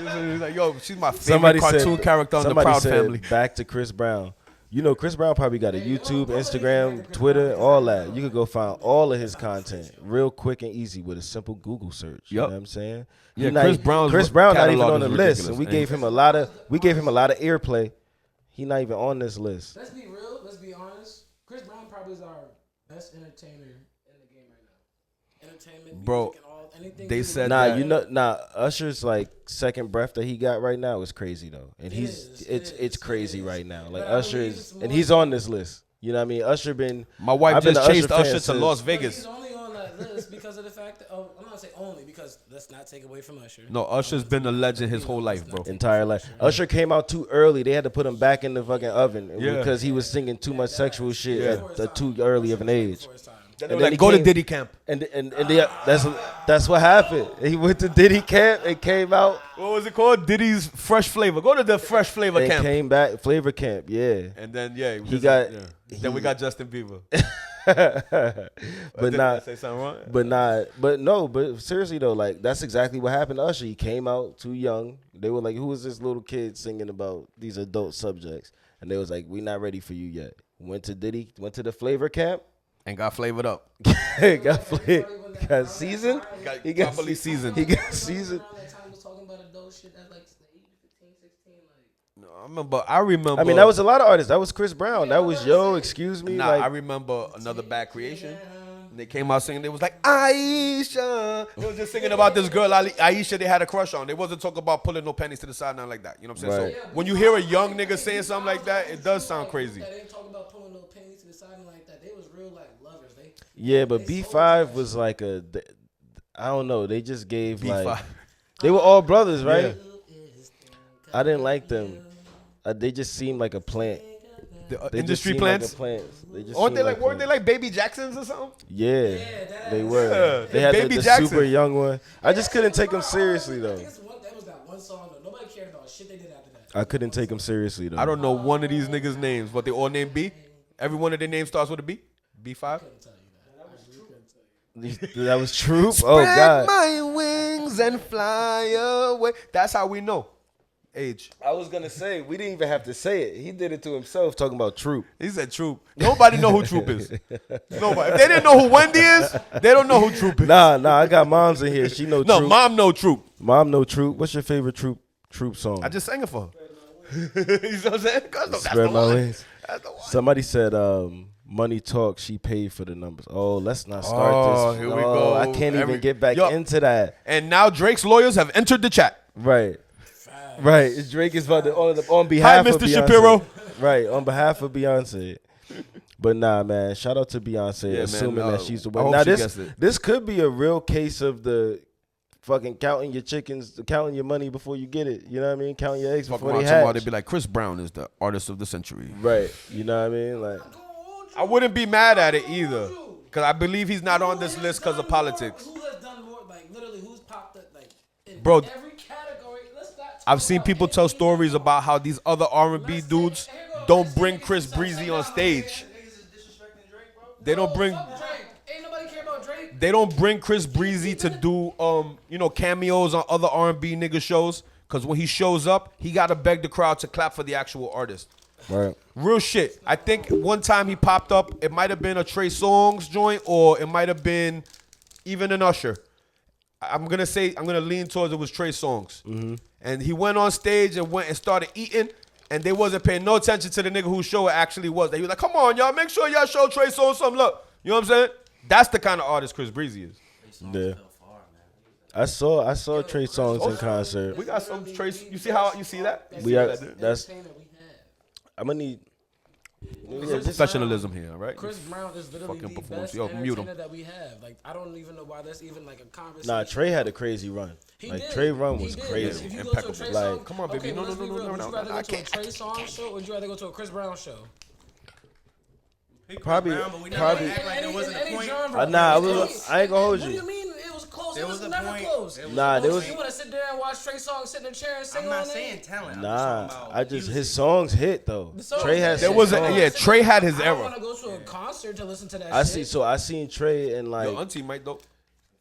know, like, yo, she's my favorite cartoon character on the Proud Family.
Back to Chris Brown. You know, Chris Brown probably got a YouTube, Instagram, Twitter, all that. You could go find all of his content real quick and easy with a simple Google search. You know what I'm saying?
Yeah, Chris Brown
not even on the list, and we gave him a lot of airplay. He not even on this list.
Let's be real. Let's be honest. Chris Brown probably is our best entertainer in the game right now. Entertainment,
bro.
Music, and all anything.
They said Usher's like second breath that he got right now is crazy though, and it's crazy right now. Like Usher is, and he's on this list. You know what I mean? Usher been.
My wife just chased Usher to Las Vegas.
He's only on that list because of the fact that I'm not gonna say only because let's not take away from Usher.
No, Usher's been a legend his whole life, bro.
Entire life. Usher came out too early. They had to put him back in the fucking oven because he was singing too much sexual shit at too early of an age.
And then go to Diddy camp.
And that's what happened. He went to Diddy camp and came out.
What was it called? Diddy's Fresh Flavor. Go to the Fresh Flavor
and
camp.
Came back, Flavor camp, yeah.
And then we got Justin Bieber.
But seriously though, like that's exactly what happened to Usher. He came out too young. They were like, who is this little kid singing about these adult subjects? And they was like, we not ready for you yet. Went to the Flavor camp.
And got flavored up.
got seasoned.
He got properly seasoned.
He got seasoned.
No, I remember.
I mean, that was a lot of artists. That was Chris Brown. That was Excuse Me.
Nah, I remember Another Bad Creation. And they came out singing. They was like, Aisha. They was just singing about this girl, Aisha, they had a crush on. They wasn't talking about pulling no pennies to the side, nothing like that. You know what I'm saying?
Right.
So when you hear a young nigga saying something like that, it does sound crazy.
They ain't talking about pulling no pennies to the side and like that. They was real like lovers.
Yeah, but B5 was like I don't know. They just gave
B5.
like they were all brothers, right?
Yeah.
I didn't like them. They just seemed like a plant.
The
They
industry
just seemed
plants.
Like a plants. They just
Aren't they
seemed
like weren't they
plants.
like Baby Jacksons or something?
Yeah, they were.
Yeah,
They had
Baby
the
Jackson.
super young one. I just couldn't take them seriously though.
That was that one song though. Nobody cared about shit they did after that.
I couldn't take them seriously though.
I don't know one of these niggas' names, but they all named B. Every one of their names starts with a B. B5.
That was Troop. Oh God.
my wings and fly away. That's how we know. Age.
I was gonna say we didn't even have to say it. He did it to himself, talking about Troop.
He said Troop. Nobody know who Troop is. Nobody. If they didn't know who Wendy is, they don't know who Troop is.
Nah. I got moms in here. She know
No,
Troop.
mom know Troop.
Mom know Troop. What's your favorite Troop song?
I just sang it for her. You know what I'm saying? That's
Spread
the
my
one.
wings.
That's the one.
Somebody said, money talk. She paid for the numbers. Oh, let's not start this.
Here we go.
I can't even get back
Yo.
into that.
And now Drake's lawyers have entered the chat.
Right. Right. Drake is about to on behalf of
Mr.
Beyonce.
Shapiro.
Right. On behalf of Beyonce. But nah, man. Shout out to Beyonce,
Yeah, man,
assuming that she's the
I
one.
hope
Now
she gets it.
this could be a real case of the fucking counting your chickens, counting your money before you get it. You know what I mean? Counting your eggs
Fuck
before
around
they
tomorrow,
hatch.
they'd be like, Chris Brown is the artist of the century.
Right. You know what I mean? Like,
I wouldn't be mad at it either. Because I believe he's not on this list because of politics.
Who has done more? Like literally, who's popped up? Like in
Bro,
every category. Let's not talk
I've seen
about
people tell stories about how these other R&B dudes don't bring Chris Breezy on stage. They don't bring
Drake. Ain't nobody care about Drake.
they don't bring Chris Breezy to do cameos on other R&B nigga shows. Cause when he shows up, he gotta beg the crowd to clap for the actual artist.
right.
Real shit. I think one time he popped up, it might have been a Trey Songz joint, or it might have been even an Usher. I'm gonna lean towards it was Trey Songz.
Mm-hmm.
And he went on stage and went and started eating, and they wasn't paying no attention to the nigga whose show it actually was. They was like, come on, y'all, make sure y'all show Trey Songz some love. You know what I'm saying? That's the kind of artist Chris Breezy is.
Yeah. I saw Trey Songz in concert.
We got some Trey. You see that?
We are. That's.
Thing that we had.
I'm gonna need. Yeah, just,
Professionalism here, right?
Chris Brown is literally
Fucking
the
performance.
best
Yo, mute him.
entertainer that we have. Like I don't even know why that's even like a conversation.
nah, Trey had a crazy run.
He
Like
did.
Trey run
He
was
did.
crazy.
If you go to a
Impeccable.
Trey
Like,
Songz,
come on, baby.
okay,
No,
let's be real. Would you rather
I
go to a
can't.
Trey Songz show or would you rather go to a Chris Brown show?
Probably. Probably.
Act like there wasn't a point.
Nah, I ain't gonna hold
What do
you.
you mean it was close?
There
It was
was a
never
point.
close.
Nah, there was.
You want to sit there and watch Trey Songz sit in a chair and sing
I'm
all
not
night?
saying talent. I'm
Nah,
just talking about
I just
music.
his songs hit though.
The songs
Trey
hit.
has.
There
some
was
songs.
Trey had his
I don't
era.
want to go to a concert to listen to that
I
shit.
see. So I seen Trey and like
Your auntie might though.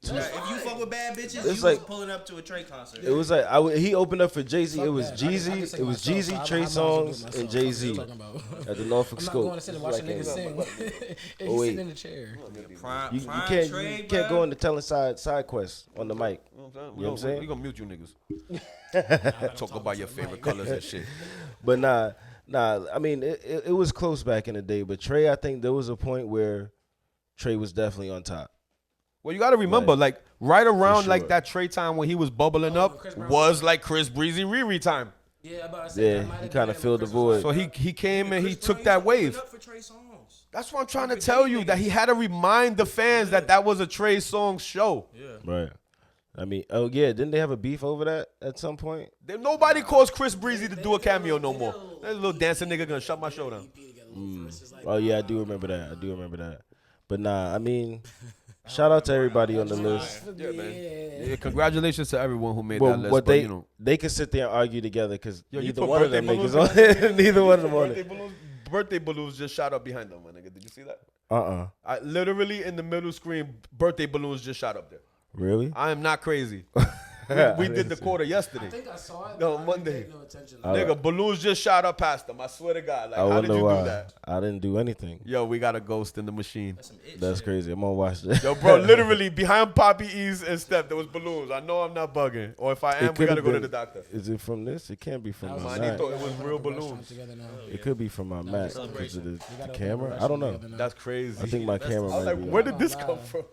If you fuck with bad bitches,
It's
you was
like-
pulling up to a Trey concert.
it was like he opened up for Jay-Z. It was
Fuck that. I can
Jeezy.
sing
It was
myself,
Jeezy,
so
Trey
I might as well do it
Songz,
myself.
and
That's what
Jay-Z
I'm talking about.
at the Norfolk
I'm not
Scope.
going to sit and watch a nigga sing. And
Oh,
he's
wait.
sitting in a chair.
Prime,
You
prime
can't
Trey,
you can't
bruh.
go into telling side quests on the mic.
You know what I'm
You know what I'm saying?
We gonna mute you niggas. Talk about your favorite colors and shit.
But nah. I mean, it was close back in the day. But Trey, I think there was a point where Trey was definitely on top.
Well, you got to remember, like right around
sure.
like that Trey time when he was bubbling up
Chris Brown.
was like Chris Breezy Riri time.
Yeah, I'm about to say,
Yeah,
that might
he
have
kind
been
of filled the
Chris was
void.
So he came and he
Chris
took
Brown
that
used to
wave.
open up for Trey Songz.
That's what I'm trying to tell you, that he had to remind the fans that was a Trey Songz show.
Right. I mean, oh yeah, didn't they have a beef over that at some point?
Nobody calls Chris Breezy to do a cameo no more. That little dancing nigga gonna shut my show down.
Oh yeah, I do remember that. But nah, I mean, shout out to everybody on the list.
Yeah, man. Yeah, congratulations to everyone who made
Well,
that list.
what
but,
they
you know,
they can sit there and argue together because
Yo, you
neither
put
one of them
birthday
niggas
balloons
on it. Neither one of them on it.
birthday balloons just shot up behind them, my nigga. Did you see that?
I
Literally in the middle screen, birthday balloons just shot up there.
Really?
I am not crazy. We did the quarter yesterday.
I think I saw it.
No,
but I
Monday.
didn't pay no attention.
Nigga, balloons just shot up past them. I swear to God. Like,
I
how did
wonder
you
why.
do that?
I didn't do anything.
Yo, we got a ghost in the machine.
That's crazy. I'm gonna watch that.
Yo, bro, literally behind PapiEatts and Steph, there was balloons. I know I'm not bugging. Or if I am, we
could've
gotta go to
been-
the doctor.
Is it from this? It can't be from my
Mine, he
Mac.
thought it was real balloons.
Together now.
It could be from my Mac because of the camera. I don't know.
That's crazy.
I think my camera
I was
might
like,
be.
where
on.
did this come from?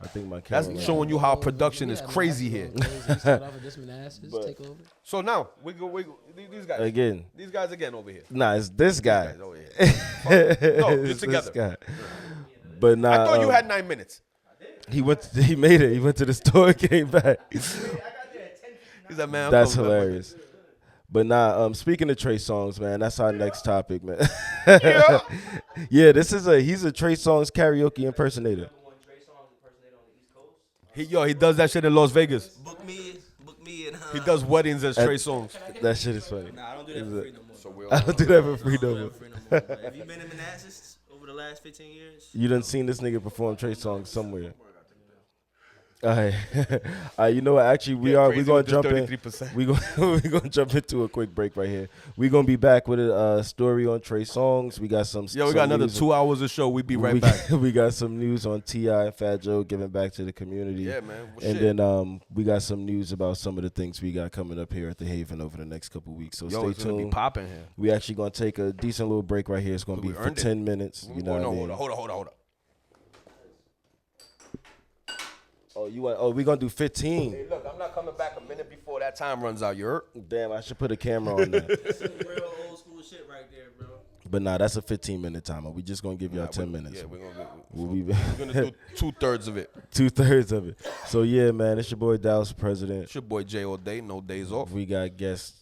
I think my camera.
That's
might
showing
be
you how production is crazy here.
Start off with this Manassas, take over.
So now, we go these guys.
again.
These guys again over here.
Nah, it's this guy.
Guys over here. No, you're
It's
together.
this guy. But nah,
I thought you had 9 minutes.
he made it. He went to the store, came back.
He's like, man, I'm
That's
coming back.
hilarious. But nah, speaking of Trey Songz, man, that's our next topic, man. Yeah, he's a Trey Songz karaoke impersonator.
He does that shit in Las Vegas.
Book me and
He does weddings as Trey Songz.
That shit is funny.
Nah, I don't do that for free no more.
I don't do that for free
I don't
no
do
more.
that for free no more. Have you been in Manassas over the last 15 years?
You done seen this nigga perform Trey Songz somewhere. All right. You know what? Actually, we gonna jump in.
33%.
We gonna jump into a quick break right here. We gonna be back with a story on Trey Songz. We got some.
Yo, we got another 2 hours of show. We be right
we,
back.
We got some news on T.I. and Fat Joe giving back to the community.
Yeah, man. Well,
And
shit.
then we got some news about some of the things we got coming up here at the Haven over the next couple weeks. So
Yo,
stay
it's gonna be
tuned.
popping here.
We actually gonna take a decent little break right here. It's gonna
We
be for
earned it.
10 minutes. You know what I mean?
Hold on.
We gonna do 15.
Hey, look, I'm not coming back a minute before that time runs out. You heard?
Damn, I should put a camera on that.
That's some real old school shit right there, bro.
But nah, that's a 15-minute timer. We just gonna give y'all 10 minutes.
Yeah,
We'll be
we're gonna do 2/3 of it.
2/3 of it. So yeah, man, it's your boy Dallas President.
It's your boy Jay all day, no days off.
We got guests.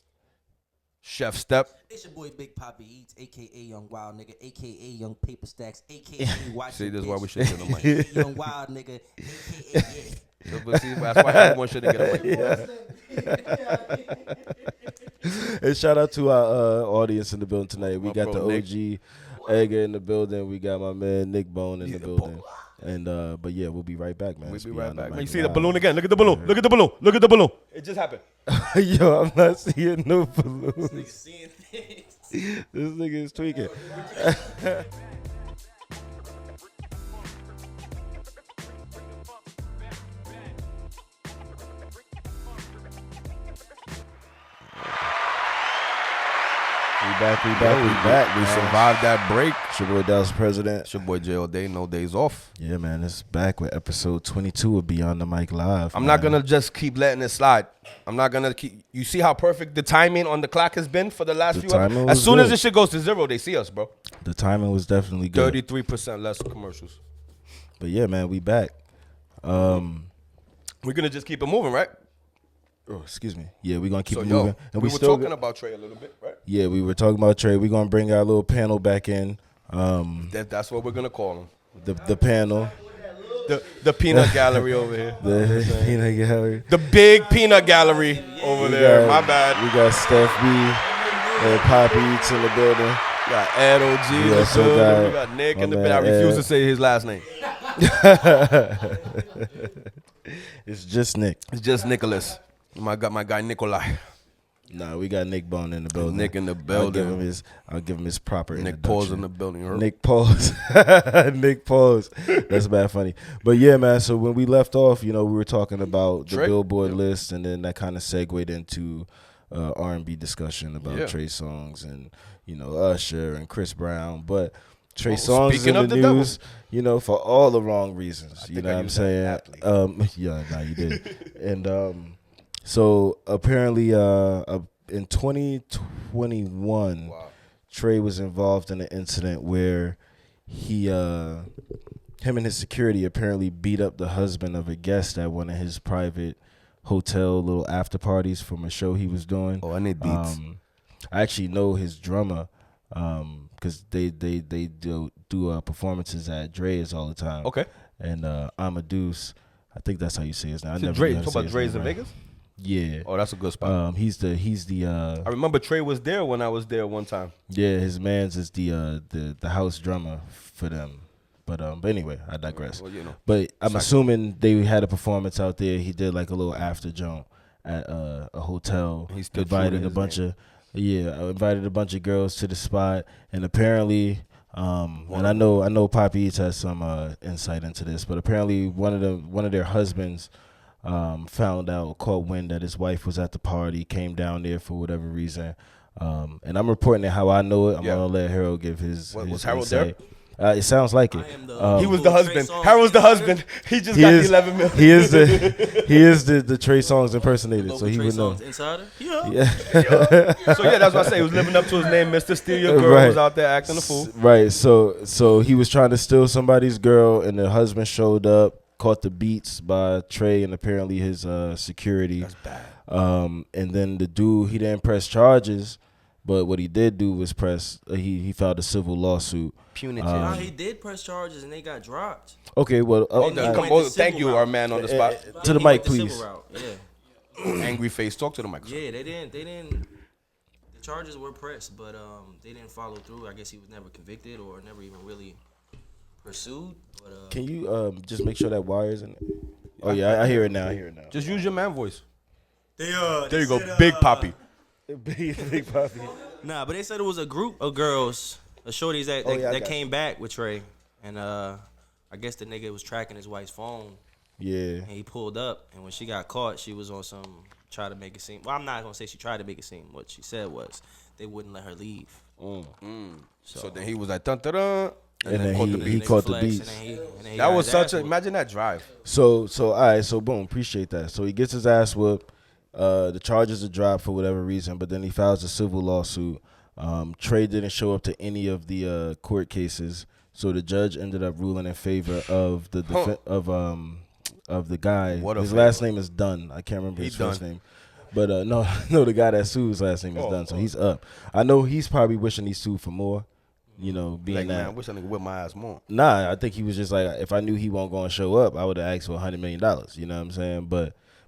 Chef Step.
It's your boy Big PapiEatts, a.k.a. Young Wild Nigga, a.k.a. Young Paper Stacks, a.k.a. Watch
See,
Your
this is why
Bitch,
we should get on mic.
a.k.a. Young Wild Nigga, a.k.a.
See, that's why everyone should get on mic.
And shout out to our audience in the building tonight. We
My
got
bro,
the OG Edgar in the building. We got my man Nick Bone in the building. And but yeah, we'll be right back, man.
We'll
It's
be right
Beyond the
back.
Mic
Man, you see the
Live.
balloon again? Look at the balloon. Look at the balloon. Look at the balloon. It just happened.
Yo, I'm not seeing no balloons.
Seeing things.
This nigga is tweaking. We back.
We survived that break.
It's your boy Dallas President.
It's your boy Jay all day, no days off.
Yeah, man, it's back with episode 22 of Beyond the Mic Live.
I'm
man.
not gonna just keep letting it slide. I'm not gonna keep. You see how perfect the timing on the clock has been for the last
The
few.
timing
As
was
soon as
good.
this shit goes to zero, they see us, bro.
The timing was definitely good.
33% less commercials.
But yeah, man, we back.
We're gonna just keep it moving, right?
Oh, excuse me. Yeah, we're gonna keep
So
it
yo,
moving. And
we were
still
talking about Trey a little bit, right?
Yeah, we were talking about Trey. We're gonna bring our little panel back in.
That's what we're gonna call him.
The panel.
The peanut gallery over here.
The peanut gallery.
The big peanut gallery over
We
there.
got-
My bad.
We got Steph B and PapiEatts in the building.
We got Ed OG in
We
the
also
building.
got
We got Nick
my
in the
man
building. I refuse
Ed.
to say his last name.
It's just Nick.
It's just Nicholas. My guy Nikolai.
Nah, we got Nick Bone in the building.
Nick in the
I'll give
building.
him his proper
Nick Paul's
introduction.
in the building. You heard?
Nick Pause. Nick Pause. That's bad funny. But yeah, man, so when we left off, we were talking about the
Trey?
Billboard list, and then that kind of segued into R&B discussion about Trey Songz and, Usher and Chris Brown. But Trey Songz is
speaking
in
of
the
the
news, for all the wrong reasons. You
think
know
I
what I'm
used that
saying? Yeah, no, you did. And so apparently in 2021, Trey was involved in an incident where him and his security apparently beat up the husband of a guest at one of his private hotel little after parties from a show he was doing.
Oh, I need beats.
I actually know his drummer because they do performances at Dre's all the time.
Okay.
And Amadeus, I think that's how you say his name. I never
Dre,
knew how to
talk
say
about
his
Dre's
name
in
right.
Vegas?
Yeah.
Oh, that's a good spot.
He's the
I remember Trey was there when I was there one time.
yeah, his man's is the house drummer for them. But anyway, I digress.
Well,
But I'm assuming they had a performance out there. He did like a little after jump at a hotel.
He's still true to
invited a
his
bunch
name.
invited a bunch of girls to the spot, and apparently and I know PapiEatts has some insight into this, but apparently one of their husbands caught wind that his wife was at the party, came down there for whatever reason. And I'm reporting it how I know it. I'm gonna let Harold give his.
Was Harold
insight. It sounds like it.
I am the
He was the
Trey
husband.
Songz
Harold's the
brother.
husband. He just got the 11 million.
He is the Trey Songz impersonator,
Local
so he
Trey
would know.
Songz insider. Yeah.
Yeah.
So yeah, that's what I say. He was living up to his name, Mr. Steal Your Girl.
Right.
Was out there acting a fool.
Right. So he was trying to steal somebody's girl, and the husband showed up, caught the beats by Trey and apparently his security.
That's bad.
And then the dude, he didn't press charges, but what he did do was press. He filed a civil lawsuit.
Punitive.
Nah, he did press charges and they got dropped.
Okay, well,
And he went the
thank
civil
you,
route.
our man on the spot.
to the
He
mic,
went civil
please.
route, Yeah.
Angry face, talk to the mic.
Yeah, they didn't. The charges were pressed, but they didn't follow through. I guess he was never convicted or never even really pursued. But
Can you just make sure that wire's in it? Oh yeah, I hear it now.
Just use your man voice.
they
There you go, Big Poppy.
Big Poppy.
Nah, but they said it was a group of girls, shorties that came back with Trey, and I guess the nigga was tracking his wife's phone.
Yeah.
And he pulled up, and when she got caught, she was on some try to make it seem. Well, I'm not gonna say she tried to make it seem. What she said was they wouldn't let her leave.
So then he was like, dun, dun, dun,
And then
caught the
he
beats.
caught the
Flex, and
beats.
then and then he
That
got
was
his
such
ass
a,
whooped.
imagine that drive.
So all right, so boom, appreciate that. So he gets his ass whooped. The charges are dropped for whatever reason, but then he files a civil lawsuit. Trey didn't show up to any of the court cases, so the judge ended up ruling in favor of the of the guy.
What a
His
favor.
last name is Dunn. I can't remember
He
his first
Dunn.
name. But no, the guy that sued, his last name is Dunn, so he's up. I know he's probably wishing he sued for more, you know, being
Like,
that.
man, I wish I nigga whip my ass more.
Nah, I think he was just like, if I knew he won't go and show up, I would have asked for $100 million. You know what I'm saying?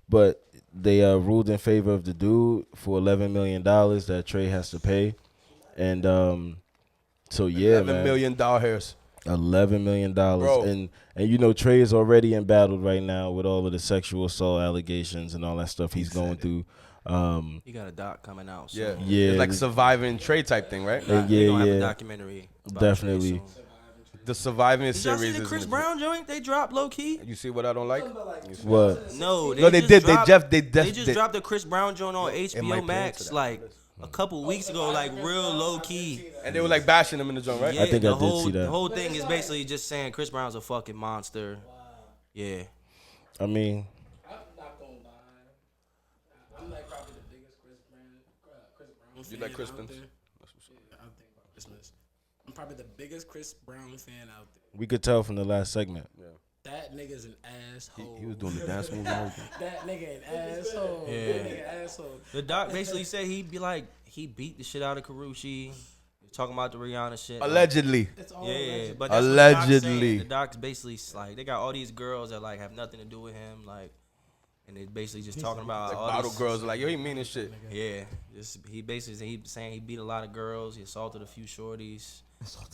But they ruled in favor of the dude for $11 million that Trey has to pay, and so yeah,
$11
man,
million hairs.
$11 million,
Bro.
and you know Trey is already embattled right now with all of the sexual assault allegations and all that stuff he's going through.
He got a doc coming out. So
Yeah.
Yeah,
It's like
the-
surviving Trey type thing, right?
Yeah,
They gonna have
yeah.
a documentary. about
Definitely.
Trey soon.
The surviving
Did y'all see
series
the
is
Chris
in-
Brown joint? They dropped low key.
You see what I don't like?
What?
No,
No, they
just
did.
Dropped,
They
just
did.
dropped the Chris Brown joint on
might
HBO
play into
Max
that.
like a couple weeks ago, like real low key.
And they were like bashing him in the joint, right?
Yeah,
I think
the
I did
whole,
see that.
The whole thing is basically just saying Chris Brown's a fucking monster. Yeah.
I mean,
I'm not gonna lie. I'm like probably the biggest Chris Brown fan.
You like Chris
out
Spence?
there. Yeah, I think about Christmas. I'm probably the biggest Chris Brown fan out there.
we could tell from the last segment.
That nigga's an asshole.
He was doing the dance moves and everything.
That nigga an asshole.
Yeah.
That nigga asshole.
The doc basically said he'd be like, he beat the shit out of Karuchi. Talking about the Rihanna shit.
Allegedly.
It's all
Yeah,
alleged.
but that's what the doc's saying.
Allegedly.
The doc's basically like they got all these girls that like have nothing to do with him, like, and they basically just talking about all
Bottle
these,
girls are like, yo, he mean as shit.
Yeah, just he basically he saying he beat a lot of girls, he assaulted a few shorties,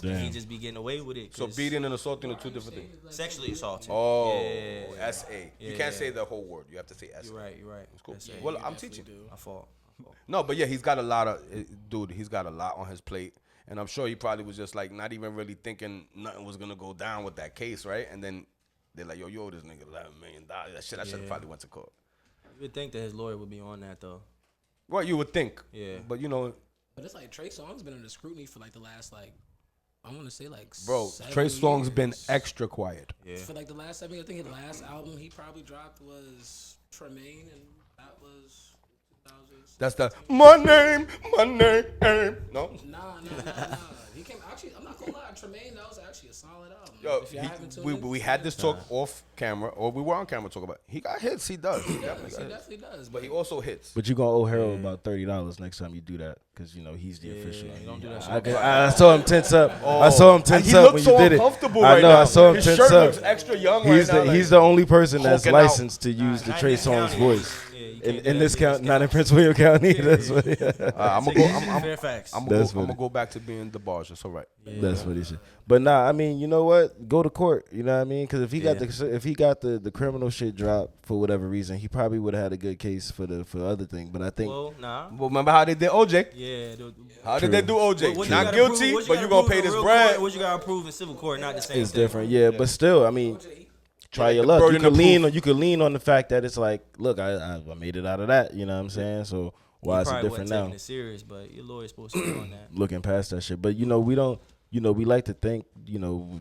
and he
Damn.
just be getting away with it.
So
'cause
beating and assaulting are two different things.
sexually assaulting.
Oh,
yeah,
S.A. You
Yeah.
can't say the whole word. You have to say S.A.
You're right. You're right.
It's cool.
That's it.
Well, I'm teaching.
I fault.
No, but yeah, he's got a lot of, dude, he's got a lot on his plate. And I'm sure he probably was just like not even really thinking nothing was going to go down with that case, right? And then they're like, yo, this nigga $11 million. That shit, I should have probably went to court.
You would think that his lawyer would be on that though.
Well, you would think.
Yeah.
But, you know,
But it's like Trey Songz been under scrutiny for like the last like I want to say like
bro,
7
Trey Songz been
years.
extra quiet.
Yeah.
For like the last 7 years. I think his last album he probably dropped was Tremaine, and that was 2000s.
That's the, my name. No?
Nah. He came actually. I'm not gonna lie, Tremaine. That was actually a solid album.
Yo,
if you haven't tuned in,
we had this talk off camera, or we were on camera talking about it. He got hits. He does. He
He
definitely got hits.
definitely does.
But he also hits.
But you gonna owe Harold about $30 next time you do that, because you know he's the official.
you don't do that shit.
I saw him tense up. I saw him tense
He
up
looks
when
so
you did it.
uncomfortable
I
right
know.
now.
I saw him
His
tense
shirt
up.
looks extra young
He's
right now.
he's the only person that's
hulking out.
licensed to use the Trey Songz voice
Yeah, you can't do
in
that
this
in
count,
this
not in Prince William County. That's what.
I'm gonna go.
Fairfax.
I'm
That's
gonna
funny.
go back to being the bars. That's all right.
That's what he should. But nah, I mean, you know what? Go to court. You know what I mean? Because if he got the criminal shit dropped for whatever reason, he probably would have had a good case for other thing. But I think
Well, nah.
Well, remember how they did OJ?
Yeah.
How did they do OJ?
What you
Not
gotta
guilty,
prove- what
but
gotta
you gonna
prove
pay
in
this
real
bread.
court, what you gotta prove in civil court, not the same
it's
thing.
different. Yeah, but still, I mean, try your luck.
burden of
You could lean on the fact that it's like, look, I made it out of that. You know what I'm saying? So why is it
probably
different
wasn't
now?
taking it serious, but your lawyer's supposed to be on that.
Looking past that shit. But we don't. We like to think,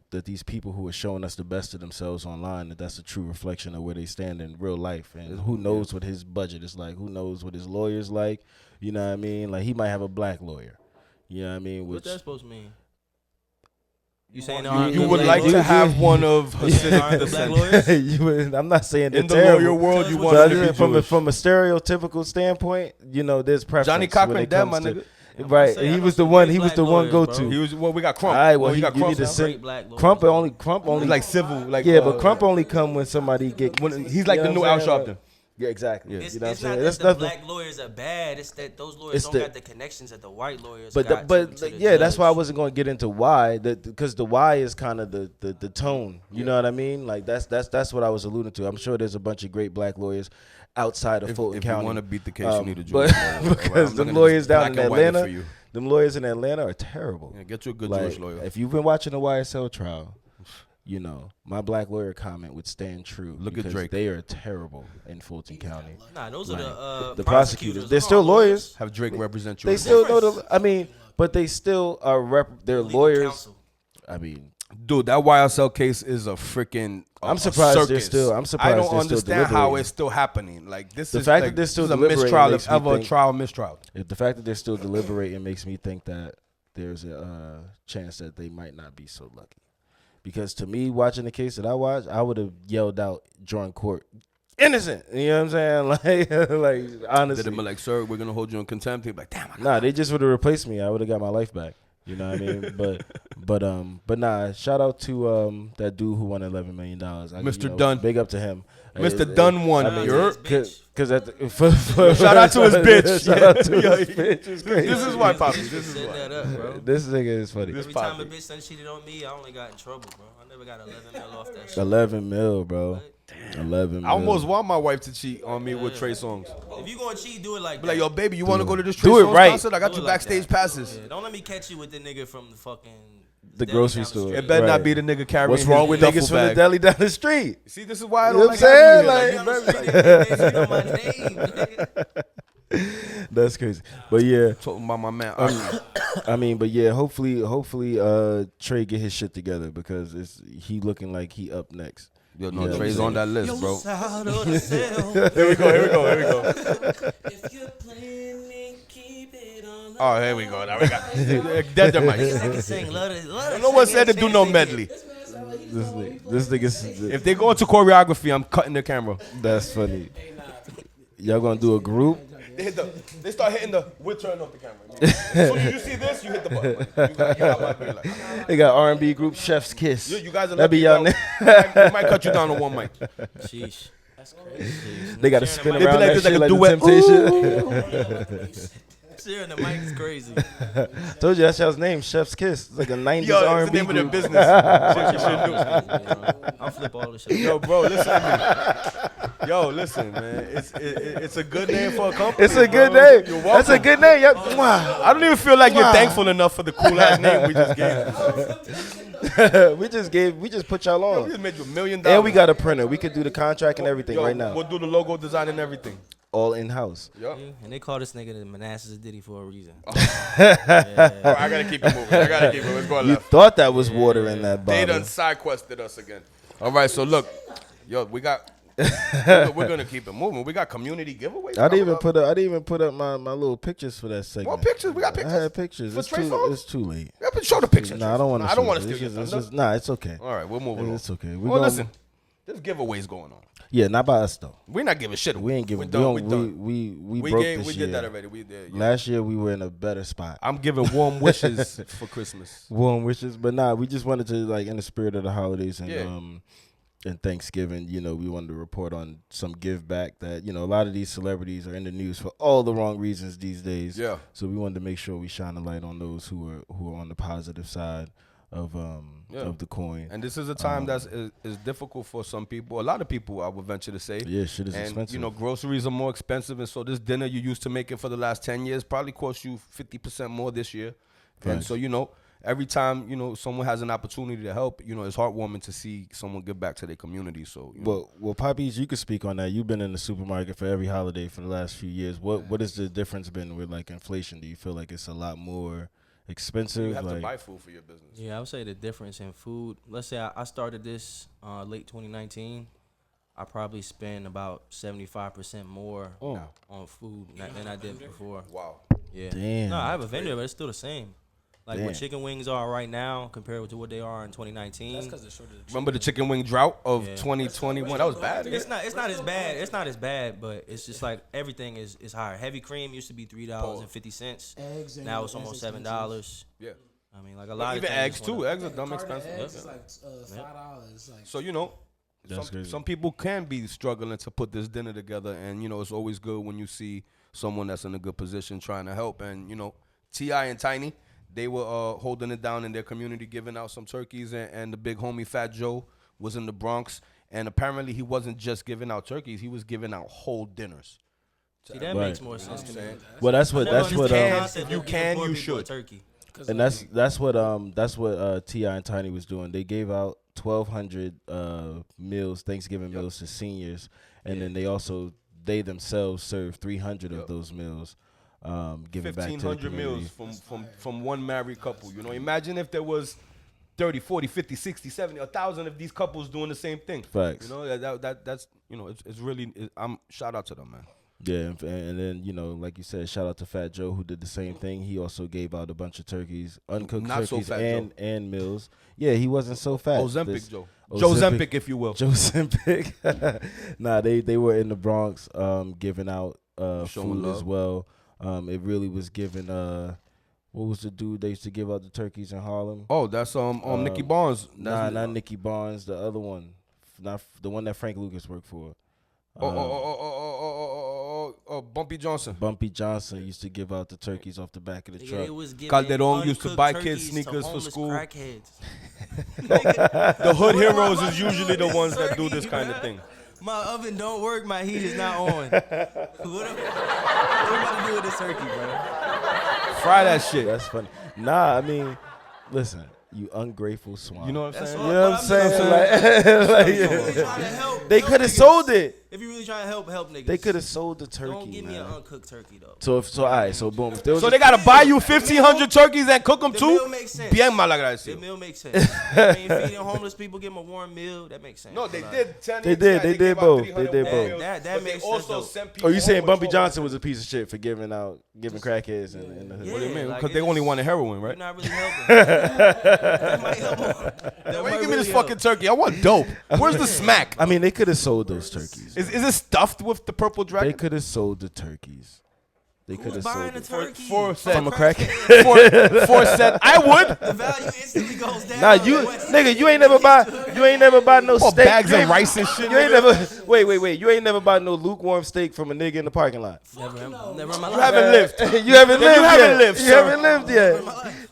that these people who are showing us the best of themselves online, that's a true reflection of where they stand in real life. And who knows what his budget is like? Who knows what his lawyer's like? You know what I mean? Like, he might have a black lawyer. You know what I mean?
What
Which
that's supposed to mean? You saying
You would like to have one of Hasidic descent.
I'm not saying they're
In the
terrible.
lawyer world, you
But
want
But
to be
from
Jewish.
a stereotypical standpoint, there's preference.
Johnny
when
Cochran
it
dead,
comes
my
to-
nigga.
Right,
saying,
he
I know
was the
some
one.
great
He was
black
the one
lawyers,
go
bro.
to.
He was we got Crump.
All right,
we got
you
Crump
need to
now.
send
Great black lawyers,
Crump
bro.
only
He's like civil, like
but Crump only come when somebody get.
when he's like
you
the
know
new
what
Al
I'm saying?
Sharpton.
Yeah, exactly.
It's,
You know what I'm
it's not
saying?
that
That's
the
nothing.
black lawyers are bad. It's that those lawyers
It's
don't
the-
got the connections that the white lawyers
But
got.
but
to the
yeah, that's why I
judge.
wasn't going to get into why because the why is kind of the tone. You know what I mean? Like that's what I was alluding to. I'm sure there's a bunch of great black lawyers outside of Fulton
If you
County.
want to beat the case, you need a
but
Jewish lawyer.
because
All right, I'm
them
not gonna
lawyers
just
down
black
in
and white it
Atlanta,
for you.
them lawyers in Atlanta are terrible.
Yeah, get you a good
Like,
Jewish lawyer.
if you've been watching the YSL trial, my black lawyer comment would stand true.
Look at
because
Drake.
They are terrible in Fulton County.
Nah, those are
The
the
prosecutors, they're
Those
still
are
lawyers.
Have Drake represent you.
They
in
still
court.
know but they still are they're
Legal
lawyers.
counsel.
I mean,
Dude, that YSL case is a freaking.
I'm surprised they're
circus.
still- I'm surprised
I don't
they're still
understand how
deliberating.
it's still happening. Like this
The
is
fact
like,
that they're still
this is a
deliberating
mistrial
makes
if
me
ever a
think-
trial mistrial.
the fact that they're still deliberating makes me think that there's a chance that they might not be so lucky. Because to me, watching the case that I watched, I would have yelled out during court, innocent. You know what I'm saying? Like
Did
honestly.
it be like, sir, we're gonna hold you in contempt? He'd be like, damn.
Nah, they just would have replaced me. I would have got my life back. You know what I mean? But nah. Shout out to that dude who won $11 million.
Mr. Dunn.
Big up to him.
Mr. Dunn won.
I mean,
You're-
Because
Shout out to his bitch.
Shout out to
Yo,
his bitch. It's crazy.
This is why, Poppy.
This
This is
setting
why.
that up, bro.
This nigga is funny.
Every time a
Poppy.
bitch done cheated on me, I only got in trouble, bro. I never got 11 mil off that shit.
11 mil, bro. 11 mil.
I almost want my wife to cheat on me with Trey Songz.
If you gonna cheat, do it like
Be
that.
like, yo, baby, you want to go to this Trey
Do it
Songz
right.
concert? I got
Do
you
it like
backstage
that.
passes.
Yeah, don't let me catch you with the nigga from the fucking
The
deli
grocery
down the
store.
street.
It better
Right.
not be the nigga carrying
What's wrong
his
with
duffel
niggas from the
bag.
deli down the street?
See, this is why I
You know
don't
what
like
I'm
having you
saying?
here.
Like,
Like,
Down the street, nigga, you know my name, nigga.
That's crazy. But yeah,
talking about my man. Aki.
I mean, but yeah, hopefully, Trey get his shit together because he looking like he up next.
Yo, no,
Yeah.
Trey's on that list, bro.
Out of the cell.
Here we go.
If you're playing me, keep it on.
Oh, here we go. Now we got dead the
I
mic.
can sing, love it.
No one said to do no medley.
This nigga's
If they go into choreography, I'm cutting the camera.
that's funny. Y'all gonna do a group?
They start hitting the. We'll turn off the camera. As soon as you see this, you hit the button. Like, you got my way, like,
They got R&B group Chef's Kiss.
you guys are
That be
lucky,
y'all
bro. We might cut you down to one mic.
Sheesh. That's crazy.
They got to spin
They be
around
like
that
this,
shit
like a
like the
duet.
Temptation.
Sharing the mic is crazy.
Told you that's y'all's name, Chef's Kiss. It's like a 90s
Yo, it's the
R&B
name of their
group.
business. Shit you should do.
I'll flip all this shit.
Yo, bro, listen to me. Yo, listen, man. It's a good name for a company.
It's a good
bro.
name.
You're
That's a
welcome.
good name. Yep. Mwah.
I don't even feel like you're
Wow.
thankful enough for the cool ass name we just gave.
we just put y'all
We
on.
just made you $1 million.
And we got a printer. We could do the contract and everything
Yo,
right now.
We'll do the logo design and everything.
All in house.
Yo.
And they call this nigga the Manassas Diddy for a reason.
Bro, I gotta keep it moving. I gotta keep it. Let's go
You
left.
thought that was water in that
They
bottle.
done side quested us again. All right, so look, yo, we got. we're gonna keep it moving. We got community giveaways.
I didn't
coming
even put up my little pictures for that segment.
What pictures? We got
I
pictures.
had pictures.
For
It's
Trey
too,
Songz?
it's too late.
Yeah, but show the pictures.
No, I don't want to.
I don't want to steal your thunder.
Nah, it's okay.
All right, we're moving on.
It's okay.
Well, listen, there's giveaways going on.
Yeah, not by us though.
We're not giving shit.
We ain't giving.
We're done.
We
We
broke
gave,
this
we
year.
did that already. We did. Yeah.
Last year we were in a better spot.
I'm giving warm wishes for Christmas.
Warm wishes, but nah, we just wanted to like in the spirit of the holidays and
Yeah.
and Thanksgiving, we wanted to report on some give back that, a lot of these celebrities are in the news for all the wrong reasons these days.
Yeah.
So we wanted to make sure we shine a light on those who are on the positive side of the coin.
And this is a time that's is difficult for some people. A lot of people, I would venture to say.
Yeah, shit is
and,
expensive.
groceries are more expensive. And so this dinner you used to make it for the last 10 years probably cost you 50% more this year. And
Right.
so, every time, someone has an opportunity to help, it's heartwarming to see someone give back to their community. So,
Well, Poppies, you could speak on that. You've been in the supermarket for every holiday for the last few years. What has the difference been with like inflation? Do you feel like it's a lot more expensive?
you have to
like,
buy food for your business.
Yeah, I would say the difference in food. Let's say I started this late 2019. I probably spend about 75% more on food than I did before.
Wow.
Yeah.
Damn.
No, I have a vendor, but it's still the same. Like
Damn.
what chicken wings are right now compared to what they are in 2019.
That's because they're shorter.
Remember the chicken wing drought of
Yeah.
2021? That was bad.
It's not as bad. It's not as bad, but it's just like everything is higher. Heavy cream used to be $3.50.
Eggs and
Now it's almost $7.
Yeah.
I mean, like a lot
Even
of things
eggs
just went
too.
up.
Eggs are dumb
Carton of
expensive.
eggs
Yeah.
is like $5. Like,
So, you know,
That's crazy.
some people can be struggling to put this dinner together, and, you know, it's always good when you see someone that's in a good position trying to help. And, you know, T.I. and Tiny, they were holding it down in their community, giving out some turkeys, and the big homie Fat Joe was in the Bronx, and apparently he wasn't just giving out turkeys, he was giving out whole dinners.
See, that
Right.
makes more sense to me.
Well, that's
I
what
never
that's what
understood the
um,
concept
if you
of giving
can,
poor
you
people a
should.
turkey.
and that's what T.I. and Tiny was doing. They gave out 1,200 meals, Thanksgiving meals to seniors, and then they themselves served 300 of those meals, giving back to the
1,500
community.
meals from one married couple. You know, imagine if there was 30, 40, 50, 60, 70, 1,000 of these couples doing the same thing.
Facts.
You know, that's, you know, it's really, I'm shout out to them, man.
Yeah, and then, you know, like you said, shout out to Fat Joe who did the same thing. He also gave out a bunch of turkeys, uncooked
Not so
turkeys,
fat
and meals. Yeah, he wasn't so fat.
Ozempic Joe. Joe Zempic, if you will.
Joe Zempic. Nah, they were in the Bronx giving out
Showing
food
love.
as well. It really was giving what was the dude they used to give out the turkeys in Harlem?
Oh, that's Nicky Barnes.
Nah,
That's,
not Nicky Barnes, the other one. Not the one that Frank Lucas worked for.
Bumpy Johnson.
Bumpy Johnson used to give out the turkeys off the back of the
Nigga,
truck.
they was giving
Calderon used to
uncooked
buy
turkeys
kids
to
sneakers for
homeless
school.
Crackheads.
The hood
What am
heroes
I
is usually the
doing
ones that do
turkey,
this kind of
bruh?
thing.
My oven don't work. My heat is not on. What am I about to do with this turkey, bro?
Fry that shit.
That's funny. Nah, I mean, listen, you ungrateful swine.
You know what I'm
That's
saying?
all.
You know what I'm saying?
Trying to
Like,
help,
they
help
could have
niggas.
sold it.
If you really trying to help niggas,
They could have sold the turkey,
Don't give me
man.
an uncooked turkey though.
So all right, so boom. If there was
So
a-
they gotta buy you 1,500 turkeys and cook them
The
too?
meal makes sense.
Bien mal
The
agradecido.
meal makes sense. I mean, feeding homeless people, give them a warm meal. That makes sense.
No, they
Like,
did.
They did
gave out
both.
300
They did
warm
both.
meals,
That
but they
makes sense,
also
though.
sent people
Oh, you saying
home with
Bumpy
12
Johnson was a piece of shit for giving crackheads in the hood?
Yeah.
What do you mean?
like,
Because they
it's
only
just-
wanted heroin,
You're
right?
not really helping. That might help more. That
Why
might
you give me this
really
fucking
help.
turkey? I want dope. Where's the smack?
I mean, they could have sold those turkeys.
Is it stuffed with the purple
They
dragon?
could have sold the turkeys. They could
Who's
have
buying
sold
a
it.
turkey?
For
From a
crackhead.
crackhead.
For said, I would.
The value instantly goes down.
Nah, nigga, you ain't never buy no
For
steak.
bags
You
of
ain't-
rice and shit.
You ain't never wait. You ain't never bought no lukewarm steak from a nigga in the parking lot.
Never in my
You
life.
haven't lived.
You haven't lived
you
yet.
haven't lived,
You
sir.
haven't lived yet.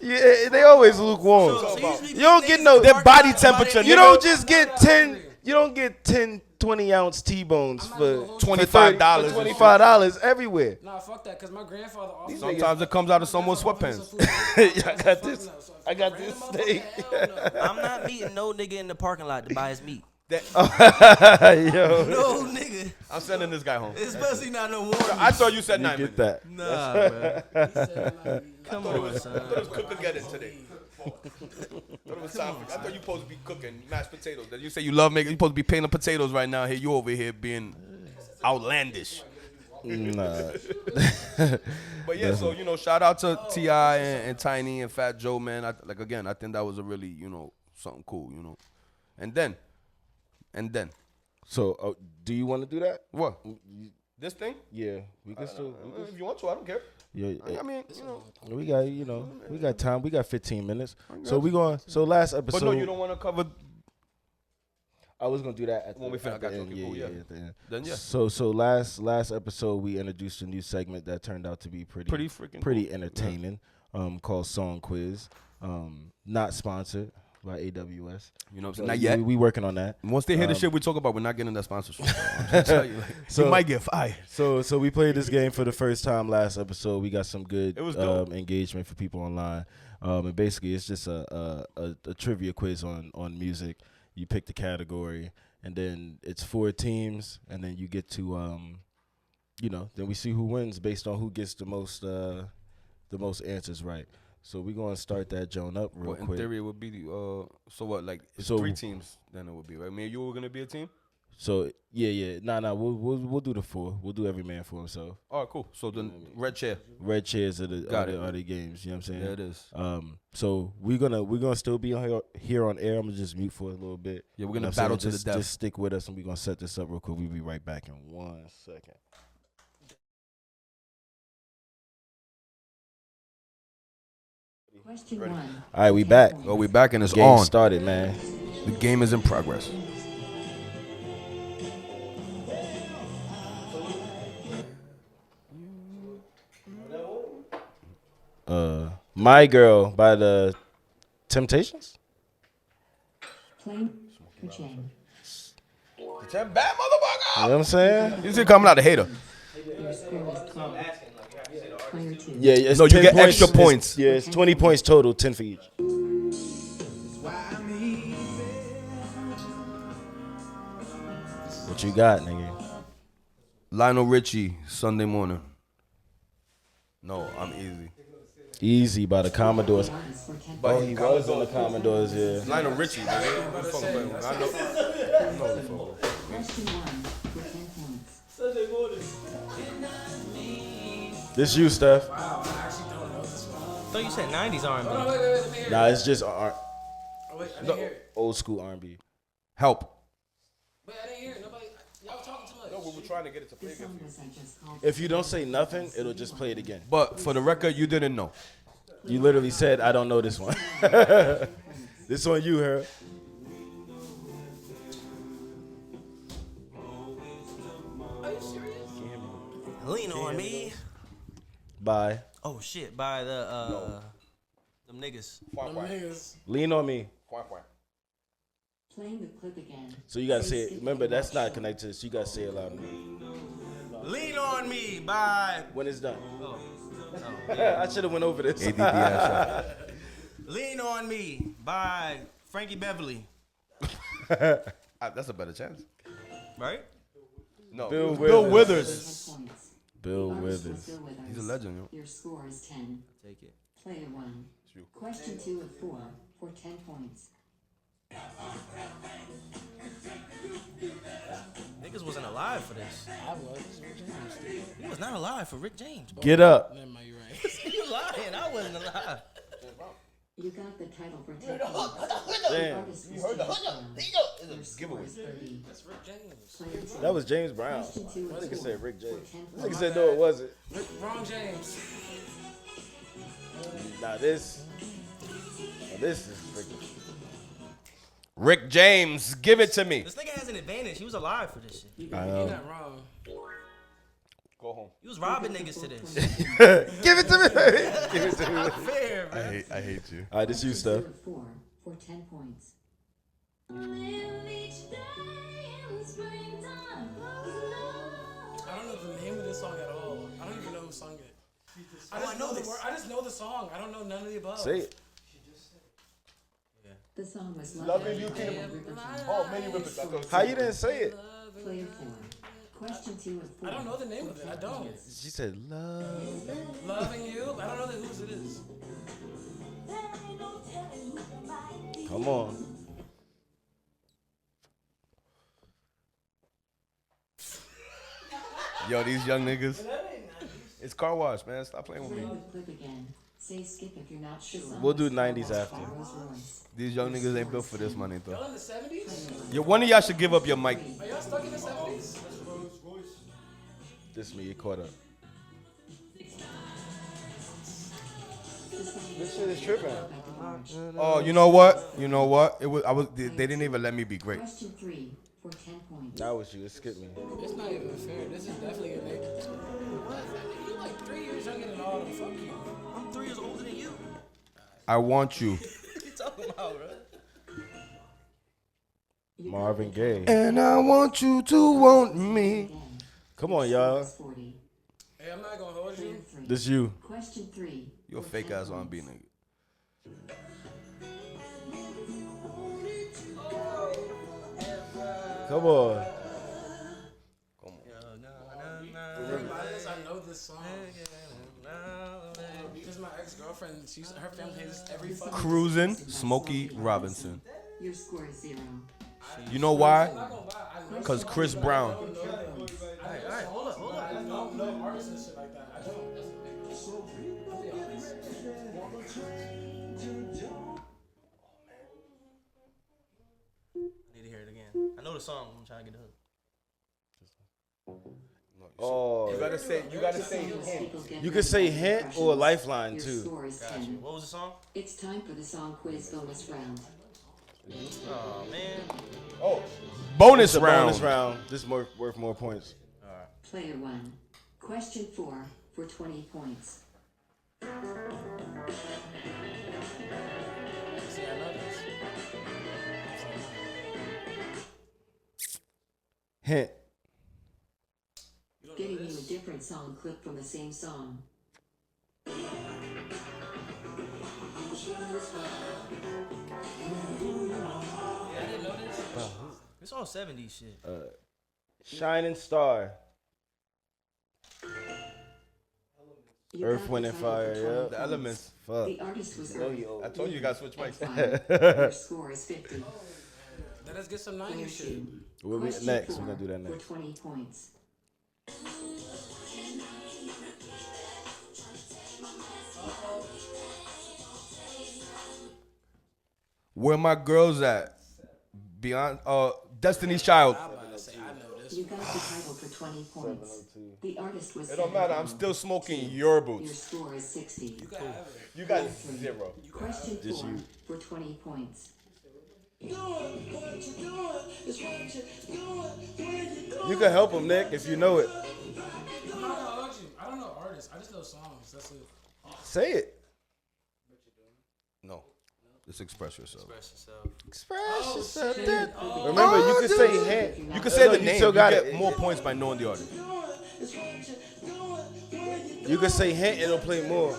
Yeah, they always lukewarm.
So usually
You don't get no.
Their body temperature.
You don't just get 10. You don't get 10, 20-ounce T-bones for
$25.
$25 everywhere.
Nah, fuck that, because my grandfather also.
Sometimes it comes out of someo's sweatpants.
I got this steak.
I'm not meeting no nigga in the parking lot to buy his meat.
Yo,
No nigga,
I'm sending this guy home.
especially not no warm.
I thought you said
you
9
get
minutes.
that.
Nah, bro. Come on,
I
son.
thought it was cook again today. I thought you supposed to be cooking mashed potatoes. You say you love making. You supposed to be painting potatoes right now. Here you over here being outlandish.
Nah.
But yeah, so you know, shout out to T.I. and Tiny and Fat Joe, man. I think that was a really something cool, And then,
So, do you want to do that?
what? This thing?
Yeah, we can still.
If you want to, I don't care.
Yeah,
I mean,
we got time. We got 15 minutes. So we going. So last episode.
but no, you don't want to cover.
I was gonna do that at the,
When we finish,
at the
I got you.
end.
Okay, cool, yeah.
At the end.
Then yeah,
So last episode we introduced a new segment that turned out to be pretty
freaking
pretty entertaining. Called Song Quiz. Not sponsored by AWS.
You know what I'm saying?
But
Not yet.
We working on that.
Once they hear the shit we talk about, we're not getting that sponsorship. I'm trying to tell you,
So-
you might get fired.
So we played this game for the first time last episode. We got some good
It was dope.
engagement for people online. And basically it's just a trivia quiz on music. You pick the category and then it's 4 teams and then you get to then we see who wins based on who gets the most answers right. So we're gonna start that Joan up real
Well, in
quick.
theory, it would be so what? Like it's
So-
3 teams. Then it would be right. Me and you were gonna be a team.
So yeah. Nah. We'll do the 4. We'll do every man for himself.
All right, cool. So the red chair.
Red chairs are the
Got it.
are the games. You know what I'm saying?
Yeah, it is.
So we're gonna still be on here on air. I'm gonna just mute for a little bit.
Yeah, we're
You know
gonna
what I'm
battle
saying?
to the death.
Just stick with us, and we're gonna set this up real quick. We'll be right back in 1 second.
Question 1.
All right, we back.
Oh, we back and it's
Game
on.
started, man.
The game is in progress.
My Girl by the Temptations.
Plain or James?
Bad motherfucker.
You know what I'm saying?
You see coming out a hater.
Your score is 12. Player 2.
Yeah, it's
No, you
10
get extra
It's-
points.
Yeah, it's 20 points total, 10 for each. What you got, nigga?
Lionel Richie, Sunday morning. No, I'm easy.
Easy by the Commodores.
One is for 10
Oh, he was on the Commodores, yeah.
Lionel Richie, nigga. What the fuck am I know.
Question 1 for 10 points.
This you, Steph.
I thought you said 90s R&B.
Nah, it's just
Oh, wait, I didn't hear it.
old school R&B.
Help.
Wait, I didn't hear it. Nobody, y'all was talking too much.
We were trying to get it to
The song was I just called.
If you don't say nothing, it'll just play it again.
But for the record, you didn't know.
You literally said, I don't know this one. This on you, her.
Lean on me.
Bye.
Oh shit, by the them niggas.
Them niggas.
Lean on me.
Playing the clip again.
So you gotta say it. Remember, that's not connected to this. You gotta say it loud.
Lean on me by
When it's done.
oh,
I should have went over this.
ADD ass
Lean on Me by Frankie Beverly.
That's a better chance.
Right?
No,
Bill
Bill
Withers.
10 points.
Bill
The artist was
Withers.
Bill Withers.
He's a legend, yo.
Your score is 10.
Take it.
Player 1.
you.
Question 2 of 4 for 10 points.
Niggas wasn't alive for this.
I was. This is Rick James.
He was not alive for Rick James. Bro.
Get up.
Never mind, you're right.
You lying. I wasn't alive.
You got the title for 10 points.
Damn.
Artist was James Brown. Your score is 30.
That's Rick James.
Player 2.
That was James Brown.
Question 2 of
Nigga
4
said Rick James.
for 10
Nigga
points.
said no, it wasn't.
Wrong James.
Now this is freaking.
Rick James, give it to me.
This nigga has an advantage. He was alive for this shit.
You're not wrong.
Go home.
He was robbing niggas to this.
Give it to me. Give it to me.
Not fair, man.
I hate you.
All right, this you stuff.
2 of 4 for 10 points.
I don't know the name of this song at all. I don't even know who sung it. I just know
this.
the word. I just know the song. I don't know none of the above.
Say it.
The song was
Loving You
by
Can-
Ripperton.
Oh, many rippers.
How you didn't say it?
Player 4. Question 2 of 4.
I don't know the name of it. I don't.
She said love.
Loving You. I don't know whose it is.
Come on.
Yo, these young niggas. It's car wash, man. Stop playing with me.
Playing the clip again. Say skip if you're not sure.
We'll do 90s after.
These young niggas ain't built for this money,
Y'all
though.
in the 70s?
Yo, one of y'all should give up your mic.
Are y'all stuck in the 70s?
This me, you caught up. This shit is tripping.
Oh, you know what? You know what? It was. They didn't even let me be great.
Question 3 for 10 points.
Now it's you. It skipped me.
It's not even fair. This is definitely a nigga. What? You like 3 years younger than all of them. Fuck you.
I'm 3 years older than you.
I want you.
What you talking about, bro?
You
Marvin
got the
Gaye.
And I want you to want me.
again.
Come on, y'all.
40.
Hey, I'm not gonna hold
Player
you.
3.
This you.
Question 3.
You a
for
fake
10
ass R&B
points.
nigga.
Come on.
I know this song. Because my ex-girlfriend, her family plays this every fucking
Cruising, Smokey Robinson.
Your score is 0.
You know why?
I'm not gonna lie. I
Cause Chris Brown.
Alright, hold up.
I don't know artists and shit like that. I don't. I'll be honest.
I need to hear it again. I know the song. I'm trying to get the hook.
Oh,
You gotta say hint.
you could say hint or lifeline
Your
too.
score is
Gotcha.
10.
What was the song?
It's time for the song quiz bonus round.
Oh man.
Bonus
It's a
round.
bonus round. This is worth more points.
Player 1. Question 4 for 20 points.
See, I know this.
Hint.
Getting you a different song clip from the same song.
It's all 70s shit.
Shining Star.
You
Earth,
got
Wind,
the
and
title for
Fire,
20
yeah.
points.
The Elements.
Fuck.
The artist was Earth.
I told you guys switch mics.
Your score is 50.
Let us get some
Player
90s shit.
2.
We'll be
Question
next.
4
We're gonna do that
for
next.
20 points.
Where my girls at? Beyond Destiny's Child.
I'm about to say, I know this.
You got the title for 20 points. The artist was
It don't matter. I'm still smoking your
Your
boots.
score is 60.
You got 0.
Question 4
Just you.
for 20 points.
You can help him, Nick, if you know it.
I'm not gonna hold you. I don't know artists. I just know songs. That's it.
Say it.
No. Just express yourself.
Express yourself.
Express yourself. Remember, you can say hint.
You can say
No,
the
you
name.
still
You
got
get
it.
more points by knowing the artist.
You can say hint, it'll play more.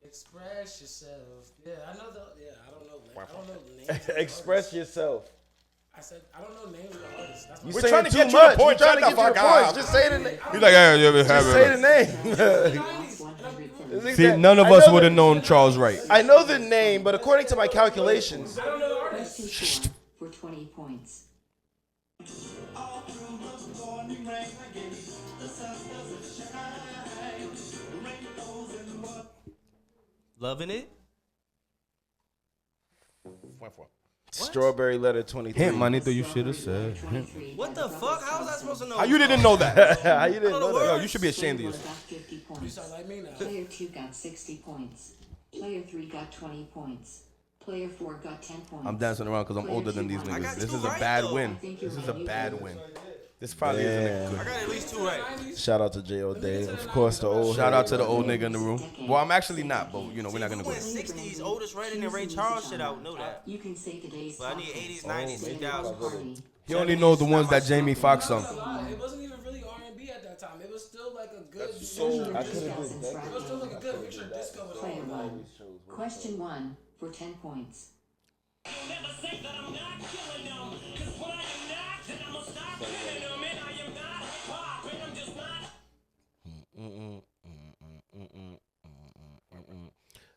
Express yourself. Yeah, I know the. Yeah, I don't know. I don't know the names. Of the
Express
artists.
yourself.
I said I don't know names of the artists. That's
You
my
We're
saying
trying to
too
get you the
much.
point.
We're trying to
Shut
get
the
you the
fuck
points.
up.
Just say the name.
He's like, yeah,
Just say the name.
Last 130.
See, none of us would have known Charles Wright.
I know the name, but according to my calculations,
I don't know the artist.
Question 4 for 20 points.
Loving it?
Strawberry Letter 23.
Hint, manito, you should have said.
23
What the fuck? How was I supposed to know?
How you didn't know that?
How you didn't know
Yo,
that?
you should be ashamed of
Player
yourself.
got 50
You
points.
sound like me now.
Player 2 got 60 points. Player 3 got 20 points. Player 4 got 10 points.
I'm dancing around because I'm older than these
I
niggas.
got
This
two
is a
right,
bad
though.
win.
I think you're
This is a
right.
bad win. This probably isn't a
Damn.
good.
I got at least 2 right.
Shout out to J.O. Day. Of course, the old
Shout
head.
out to the old nigga in the room. Well, I'm actually not, but you know, we're not gonna go
Went
there.
60s, Otis Redding and Ray Charles shit out. Know that.
You can say today's
But I need 80s, 90s, 2000s.
He only knows the ones that Jamie Foxx sung.
It wasn't even really R&B at that time. It was still like a good
I
mixture.
could have been
It was still like a good mixture of disco and
Player
all.
1. Question 1 for 10 points.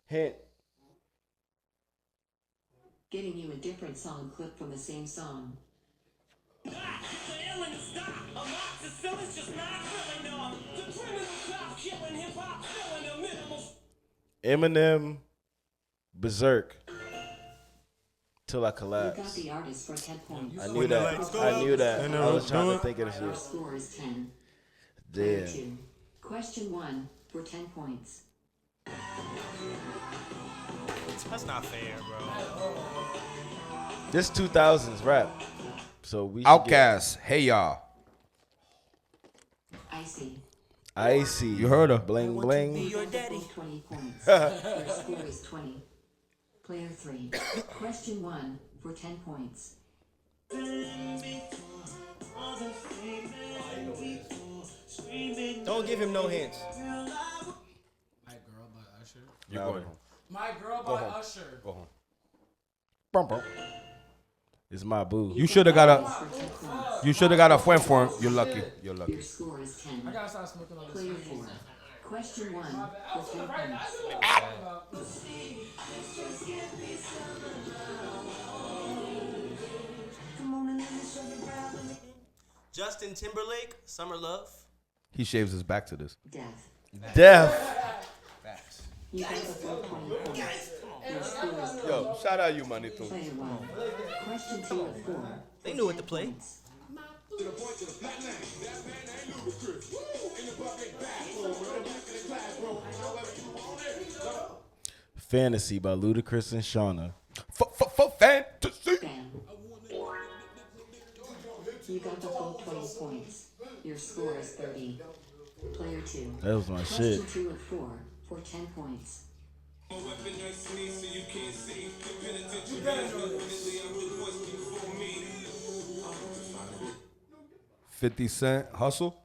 Hint.
Getting you a different song clip from the same song.
Eminem. Berserk. Till I
You got
collapse.
the artist for 10 points.
I knew that. I knew that. I was trying to think of the
Your
shit.
score is 10. Player
Damn.
2. Question 1 for 10 points.
That's not fair, bro.
This 2000s rap. So we should
Outcast, hey y'all.
Icy.
get Icy.
You heard her.
Bling bling.
Your daddy.
20 points. Your score is 20. Player 3. Question 1 for 10 points.
Don't give him no hints.
My Girl by Usher.
You go ahead.
My Girl by Usher.
Go home.
Brum, brum. It's my boo.
You should have got a.
For 10 points.
You should have got a friend for him. You're lucky. You're lucky.
Your score is 10.
I gotta stop smoking on this.
Player 4. Question 1 for 3 points.
Justin Timberlake, Summer Love.
He shaves his back to this.
Death.
Death.
You got the full 20 points. Your score is
Yo, shout out you, manito.
player 1. Question 2 of 4.
They knew what to play.
Points.
Fantasy by Ludacris and Shauna.
Fantasy.
Bam. You got the full 20 points. Your score is 30. Player 2.
That was my shit.
Question 2 of 4 for 10 points.
50 Cent, Hustle.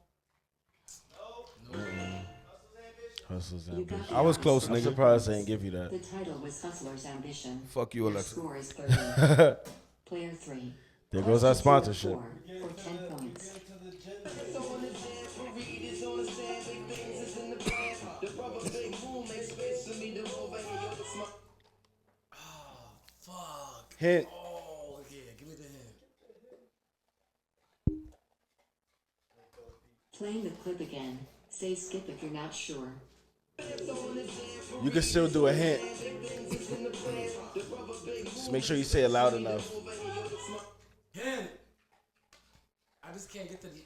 Hustle's
You
ambition.
got the
I was close,
I'm
nigga.
surprised they didn't give you
The
that.
title was Hustler's Ambition.
Fuck you,
Your
Alexa.
score is 30. Player 3.
There goes our
Question 2 of
sponsorship.
4 for 10 points.
Fuck.
Hint.
Oh, yeah. Give me the hint.
Playing the clip again. Say skip if you're not sure.
You can still do a hint. Just make sure you say it loud enough.
Hint. I just can't get to the.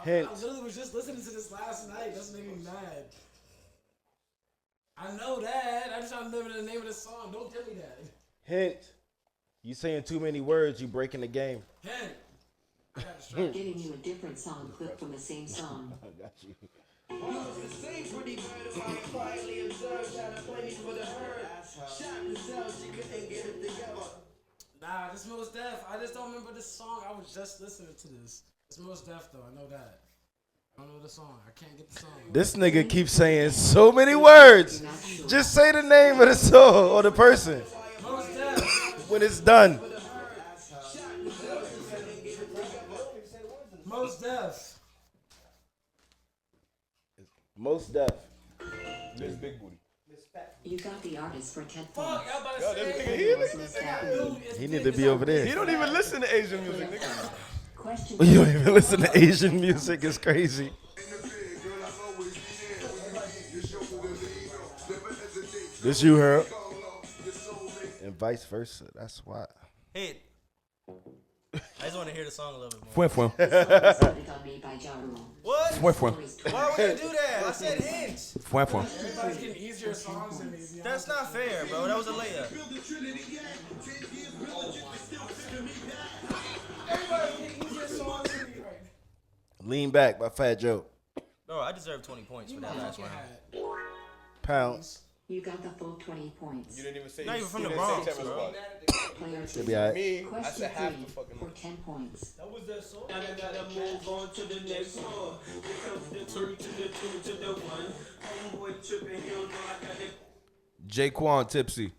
Hint.
I literally was just listening to this last night. That's making me mad. I know that. I'm just trying to remember the name of the song. Don't tell me that.
Hint. You saying too many words, you breaking the game.
Hint. I got distracted.
Giving you a different song clip from the same song.
I got you.
Nah, this Most Def. I just don't remember this song. I was just listening to this. It's Most Def though. I know that. I don't know the song. I can't get the song.
This nigga keeps saying so many words. Just say the name of the song or the person
Most Def.
when it's done.
Most Def.
Most deaf.
This big booty.
You got the artist for 10
Fuck,
points.
I'm about to
Yo,
say.
this nigga
Player
here,
was Miss Daphne.
Dude, it's
He
big
need to
as
be
hell.
over there.
He don't even listen to Asian music, nigga.
Question
You
2.
don't even listen to Asian music. It's crazy. This you heard. And vice versa. That's why.
Hit. I just want to hear the song a little bit more.
Fuen, fuen.
Decided on me by Ja Rule.
What?
Fuen, fuen.
Score is 20.
Why would you do that? I said hints.
Fuen, fuen.
Everybody's getting easier songs than these.
That's not fair, bro. That was a layup.
Everybody's getting easier songs than these. Right.
Lean Back by Fat Joe.
Bro, I deserve 20 points for that last round.
Pounds.
You got the full 20 points.
didn't even say.
Not even from the Bronx, bro.
Player 2.
Be all right.
Me, I
Question
said half
3
the fucking.
for 10 points.
Jaquan Tipsy.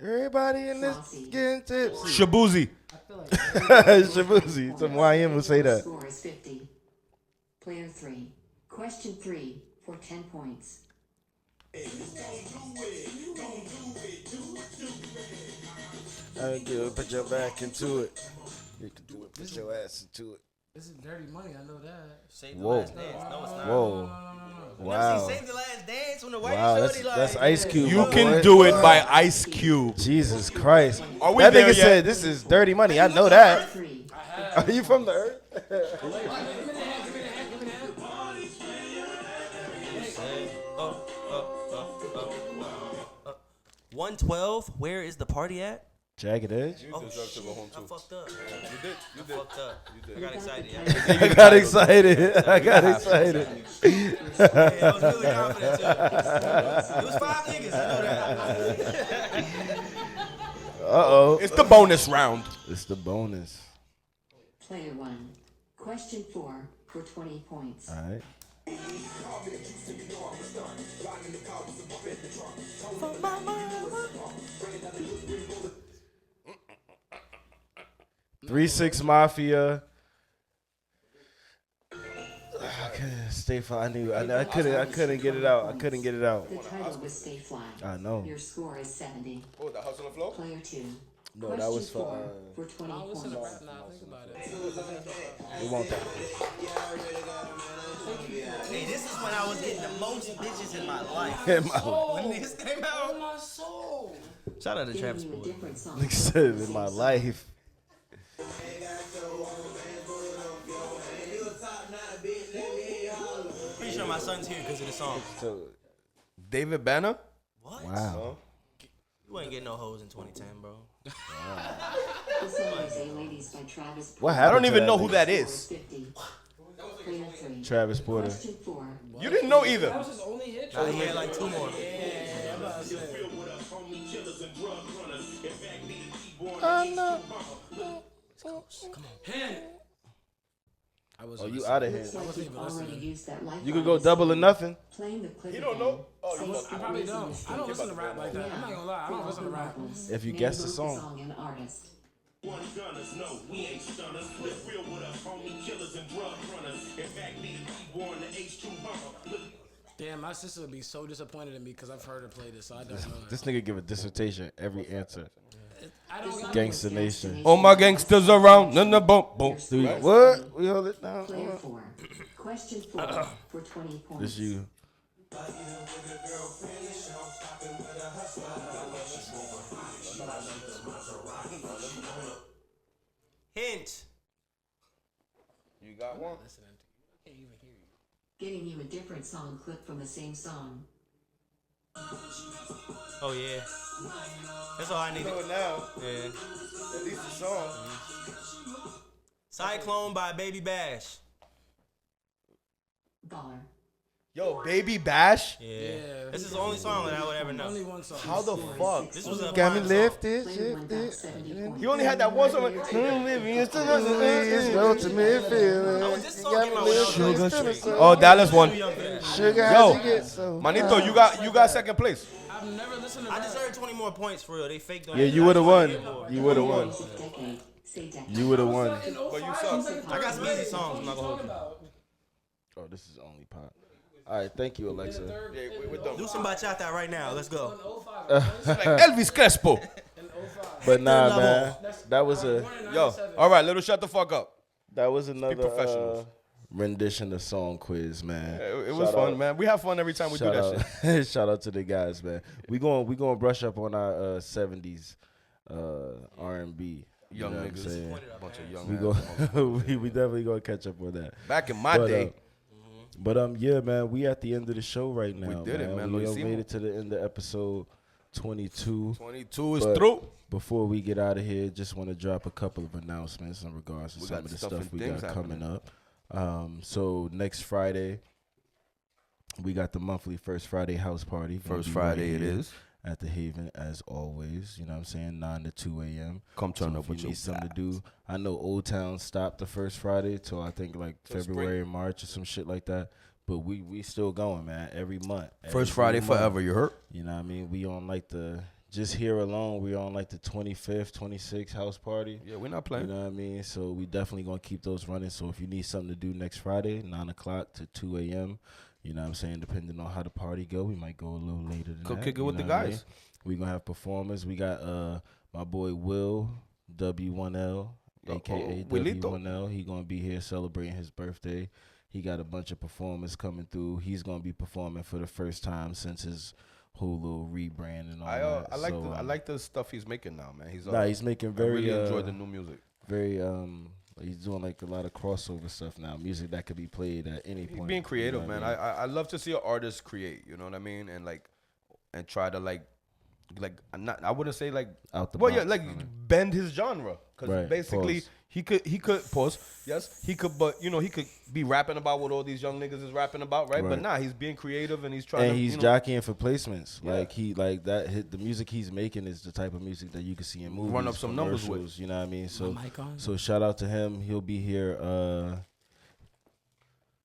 Everybody in this getting tipsy.
Shabuzi.
Shabuzi. Some YM will say that.
Score is 50. Player 3. Question 3 for 10 points.
I do it. Put your back into it. You can do it. Put your ass into it.
This is Dirty Money. I know that.
Save the
Whoa.
last dance. No, it's not.
Whoa.
You never
Wow.
seen Save the Last Dance when the white
Wow.
shorty
That's
like.
Ice Cube.
You
my
can
boy.
do it by Ice Cube.
Jesus Christ.
Are we
That
there
nigga
yet?
said this is dirty money. I know that.
3.
Are you from the earth?
Give me the hand. Give me the hand. Give me the hand.
112. Where is the party at?
Jagged Edge.
You deserve to go home
I
too.
fucked up.
You did. You
I
did.
fucked up.
You
I
did.
got excited. Yeah.
I got excited. I got excited.
I was really confident too. It was 5 niggas. You know that.
Uh-oh.
It's the bonus round.
It's the bonus.
Player 1. Question 4 for 20 points.
All right. 3-6 Mafia. I couldn't stay fly. I couldn't get it out. I couldn't get it out.
The title was Stay Fly.
I know.
Your score is 70.
Oh, the hustle and flow.
Player 2.
No, that was for.
for 20
I don't listen to
points.
rap now. Think about it.
We want that.
Hey, this is when I was getting the most bitches in my life. When this came out.
My soul.
Shout out to Travis
Giving you a
Boy.
different song.
Nigga said it in my life.
Pretty sure my son's here because of the song.
So,
David Banner.
What?
wow.
You ain't getting no hoes in 2010, bro.
The song is A Ladies by Travis
What
I
happened?
don't
to
even know
that
who
nigga?
that is.
50. Player 3.
Travis Porter.
Question 4.
You didn't know either.
That was his only hit.
Nah, he had like 2 more.
I was.
Oh, you out of here.
Looks like you've already used that lifeline.
You could go double or nothing.
Playing the clip
You don't
again.
know? Oh, you
Say
must-
I
Steph
probably
B's
don't.
mistake.
I don't listen to rap like that. I'm not gonna lie. I don't listen to rap.
If you
Name
guess the
both
song.
and artist.
One gunners, no, we ain't stunners. Live real with us, homie, killers and drug runners. In fact, me be born the H2 bomber. Look,
Damn, my sister would be so disappointed in me because I've heard her play this, so I don't know.
This nigga give a dissertation every answer.
I don't got
Gangsta Nation.
All my gangsters around. None of boom, boom.
Dude, what? We hold it down.
Player 4. Question 4 for 20 points.
This you.
Hint.
You got one.
Getting you a different song clip from the same song.
Oh, yeah. That's all I needed.
now.
Yeah.
At least the song.
Cyclone by Baby Bash.
Baller.
Yo, Baby Bash.
Yeah. This is the only song that I would ever know.
only one song.
How the fuck?
This was a
Got me
prime song.
lifted,
Player 1 got
shifted.
70 points.
You only had that one song.
It's the ultimate feeling.
Oh, this song came out when I was
Sugar
in the street.
Oh, Dallas won.
Young for that.
Sugar,
Yo,
how'd you get so
Manito, you got second place.
I've never listened to
I
rap.
deserved 20 more points for real. They faked on
Yeah,
it.
you would have won.
Yeah,
You would have won.
Music decade. Say decade.
You would have won.
But you suck.
I got some easy songs. I'm not gonna hold you.
Oh, this is only pop. All right, thank you, Alexa.
Yeah, we're done.
Do some bachata right now. Let's go.
Like Elvis Crespo.
But nah,
Level.
man, that was a
Yo, all right, little shut the fuck up.
another
professionals.
rendition of song quiz, man.
It was
Shout
fun,
out-
man. We have fun every time we do
Shout
that
out,
shit.
shout out to the guys, man. We gonna brush up on our 70s R&B. You
Young
know what I'm
niggas.
saying?
Bunch of young
We
ass
go, we definitely gonna catch up on that.
Back in my
But,
day.
Yeah, man, we at the end of the show right now.
did it, man.
We
Lo
done
hicimos.
made it to the end of episode 22.
22 is
But
through.
Before we get out of here, just want to drop a couple of announcements in regards to
We
some
got
of the
stuff
stuff
and
we
things
got coming
happening.
up. So next Friday, we got the monthly First Friday house party. Gonna
First
be
Friday
right
it
here
is.
at the Haven as always. You know what I'm saying? 9 to 2 a.m.
Come turn
So
up
if
with
you
your
need something to do. I know Old Town stopped the first Friday till I think like
Till
February or March or some shit like that. But we still going, man. Every month.
First
Every
Friday
month.
forever, you heard?
You know what I mean? We on like just here alone, we on like the 25th, 26th house party.
Yeah, we're not
You
playing.
know what I mean? So we definitely going to keep those running. So if you need something to do next Friday, 9 o'clock to 2 a.m., you know what I'm saying? Depending on how the party go, we might go a little later than
Go
that.
kick it
you
with
know
the
what I mean?
guys.
We going to have performers. We got my boy Will, W1L, a.k.a.
Willito.
W1L. He going to be here celebrating his birthday. He got a bunch of performers coming through. He's going to be performing for the first time since his whole little rebrand and all that.
I like the stuff he's making now, man.
He's making
I
very
really enjoy the new music.
very he's doing like a lot of crossover stuff now, music that could be played at any
He's
point.
being creative,
you know
man.
what I mean?
I love to see an artist create. You know what I mean? And try to I wouldn't say like
Out the
well, yeah,
box,
like
I mean.
bend his genre because
Right,
basically
pause.
he could pause. Yes, he could, but you know he could be rapping about what all these young niggas is rapping about, right? But
Right.
nah, he's being creative and he's trying
And
to.
he's
you know,
jockeying for placements.
Yeah.
Like he like that hit the music he's making is the type of music that you can see in movies.
Run up some numbers with.
commercials, you know what I mean? So
My mic on?
so shout out to him. He'll be here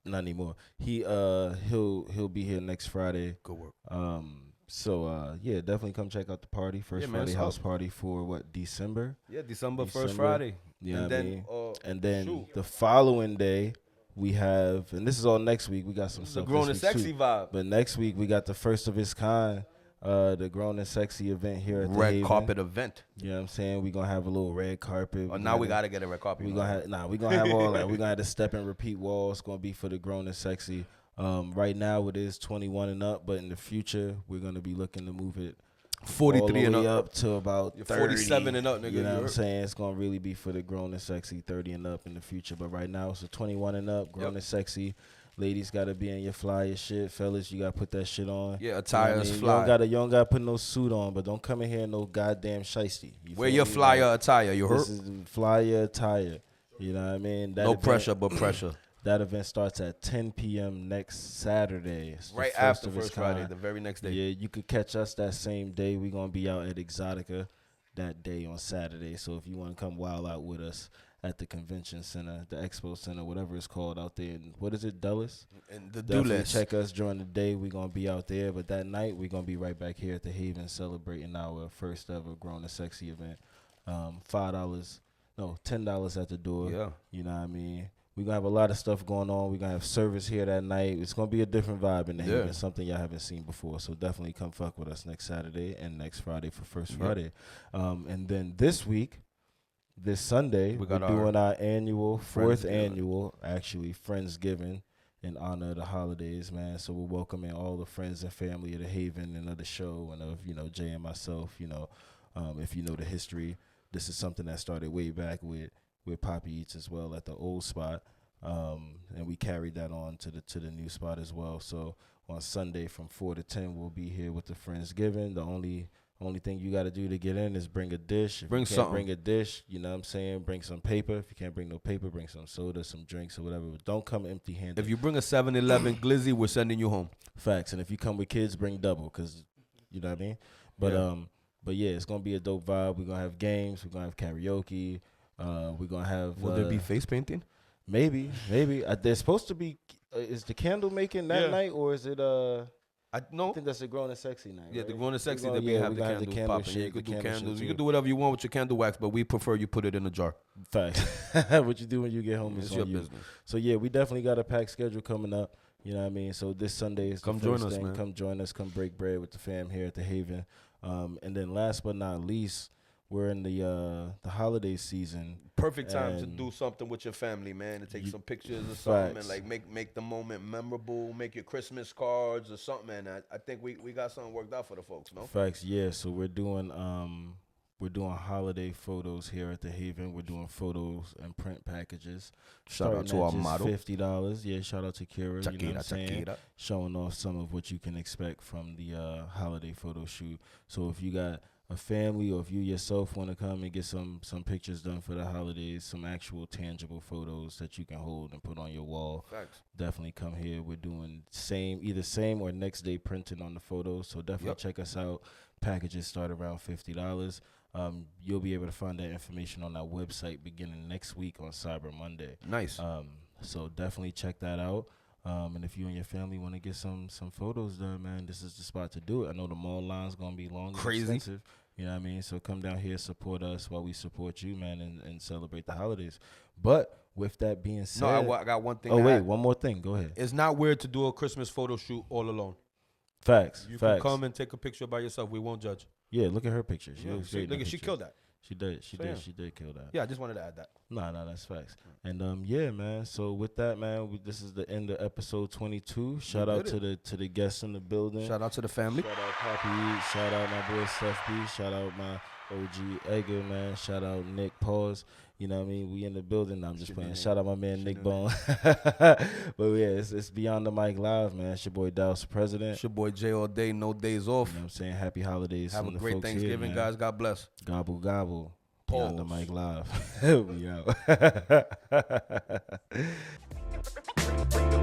not anymore. He'll be here next Friday.
Good work.
So yeah, definitely come check out the party. First
Yeah, man,
Friday
it's
house
up.
party for what, December?
Yeah, December 1st
December.
Friday.
You know
and
what I
then,
mean?
and
then
shoot.
the following day we have, and this is all next week. We got some
the
stuff.
grown and
this week,
sexy
too.
vibe.
But next week we got the first of its kind the Grown and Sexy event here at the
Red
Haven.
carpet event.
You know what I'm saying? We're going to have a little red carpet.
Oh, now we got to get a red carpet.
We're going to have all that. We're going to have the step and repeat wall. It's going to be for the Grown and Sexy. Right now it is 21 and up, but in the future we're going to be looking to move it
43 and
up to about 30.
47 and up, nigga.
You know what I'm saying? It's going to really be for the Grown and Sexy 30 and up in the future. But right now it's a 21 and up, Grown and Sexy. Ladies got to be in your flyer shit. Fellas, you got to put that shit on.
Yeah, attire is fly.
You don't got to put no suit on, but don't come in here in no goddamn shiesty.
Wear your flyer attire, you heard?
This is flyer attire. You know what I mean?
No pressure, but pressure.
That event starts at 10 p.m. next Saturday. It's
right after First Friday, the very next day.
Yeah, you could catch us that same day. We're going to be out at Exotica that day on Saturday. So if you want to come wild out with us at the convention center, the expo center, whatever it's called out there. And what is it, Dulles?
And the
Definitely
Dulles.
check us during the day. We're going to be out there. But that night, we're going to be right back here at the Haven celebrating our first ever Grown and Sexy event. $10 at the door.
Yeah.
You know what I mean? We're going to have a lot of stuff going on. We're going to have service here that night. It's going to be a different vibe in the Haven, something y'all haven't seen before. So definitely come fuck with us next Saturday and next Friday for First Friday. And then this week, this Sunday, we're doing our annual, fourth annual, actually, Friendsgiving in honor of the holidays, man. So we're welcoming all the friends and family of the Haven and of the show and of, Jay and myself, if you know the history. This is something that started way back with PapiEatts as well at the old spot, and we carried that on to the new spot as well. So on Sunday from 4 to 10, we'll be here with the Friendsgiving. The only thing you got to do to get in is bring a dish. If you can't bring a dish, you know what I'm saying, bring some paper. If you can't bring no paper, bring some soda, some drinks or whatever. But don't come empty-handed.
If you bring a 7-Eleven glizzy, we're sending you home.
Facts. And if you come with kids, bring double, because you know what I mean. But yeah, it's gonna be a dope vibe. We're gonna have games. We're gonna have karaoke. We're gonna have.
Will there be face painting?
Maybe. There's supposed to be. Is the candle making that night, or is it? I think that's a Grown and Sexy night.
Yeah,
right?
the Grown and Sexy. They have the candles popping. Yeah, you could do candles. You could do whatever you want with your candle wax, but we prefer you put it in a jar.
Facts. What you do when you get home is
your business.
So yeah, we definitely got a packed schedule coming up. You know what I mean? So this Sunday is
come
the
join
first
us,
thing.
man.
Come join us. Come break bread with the fam here at the Haven. And then last but not least, we're in the holiday season.
Perfect time to do something with your family, man. To take some pictures or something, and like make the moment memorable. Make your Christmas cards or something. And I think we got something worked out for the folks, no?
Facts, yeah. So we're doing holiday photos here at the Haven. We're doing photos and print packages.
Shout out to our model.
$50. Yeah, shout out to Kira. You know what I'm saying? Showing off some of what you can expect from the holiday photo shoot. So if you got a family or if you yourself want to come and get some pictures done for the holidays, some actual tangible photos that you can hold and put on your wall, definitely come here. We're doing either same or next day printing on the photos. So definitely check us out. Packages start around $50. You'll be able to find that information on our website beginning next week on Cyber Monday.
Nice.
So definitely check that out. And if you and your family want to get some photos done, man, this is the spot to do it. I know the mall line's going to be long and expensive. You know what I mean? So come down here, support us while we support you, man, and celebrate the holidays. But with that being said.
No, I got one thing.
Oh, wait, one more thing. Go ahead.
It's not weird to do a Christmas photo shoot all alone.
Facts.
You can come and take a picture by yourself. We won't judge.
Yeah, look at her picture.
She killed that.
She did kill that.
Yeah, I just wanted to add that.
No, that's facts. And yeah, man. So with that, man, this is the end of episode 22. Shout out to the guests in the building.
Shout out to the family.
Shout out PapiEatts. Shout out my boy Steph B. Shout out my OG Edgar, man. Shout out Nick Pause. You know what I mean? We in the building. No, I'm just playing. Shout out my man Nick Bone. But yeah, it's Beyond the Mic Live, man. It's your boy Douse President.
It's your boy Jay all day, no days off.
You know what I'm saying? Happy holidays.
Have a great Thanksgiving,
here,
guys. God bless.
Gobble, gobble.
Pause.
Beyond the Mic Live. We out.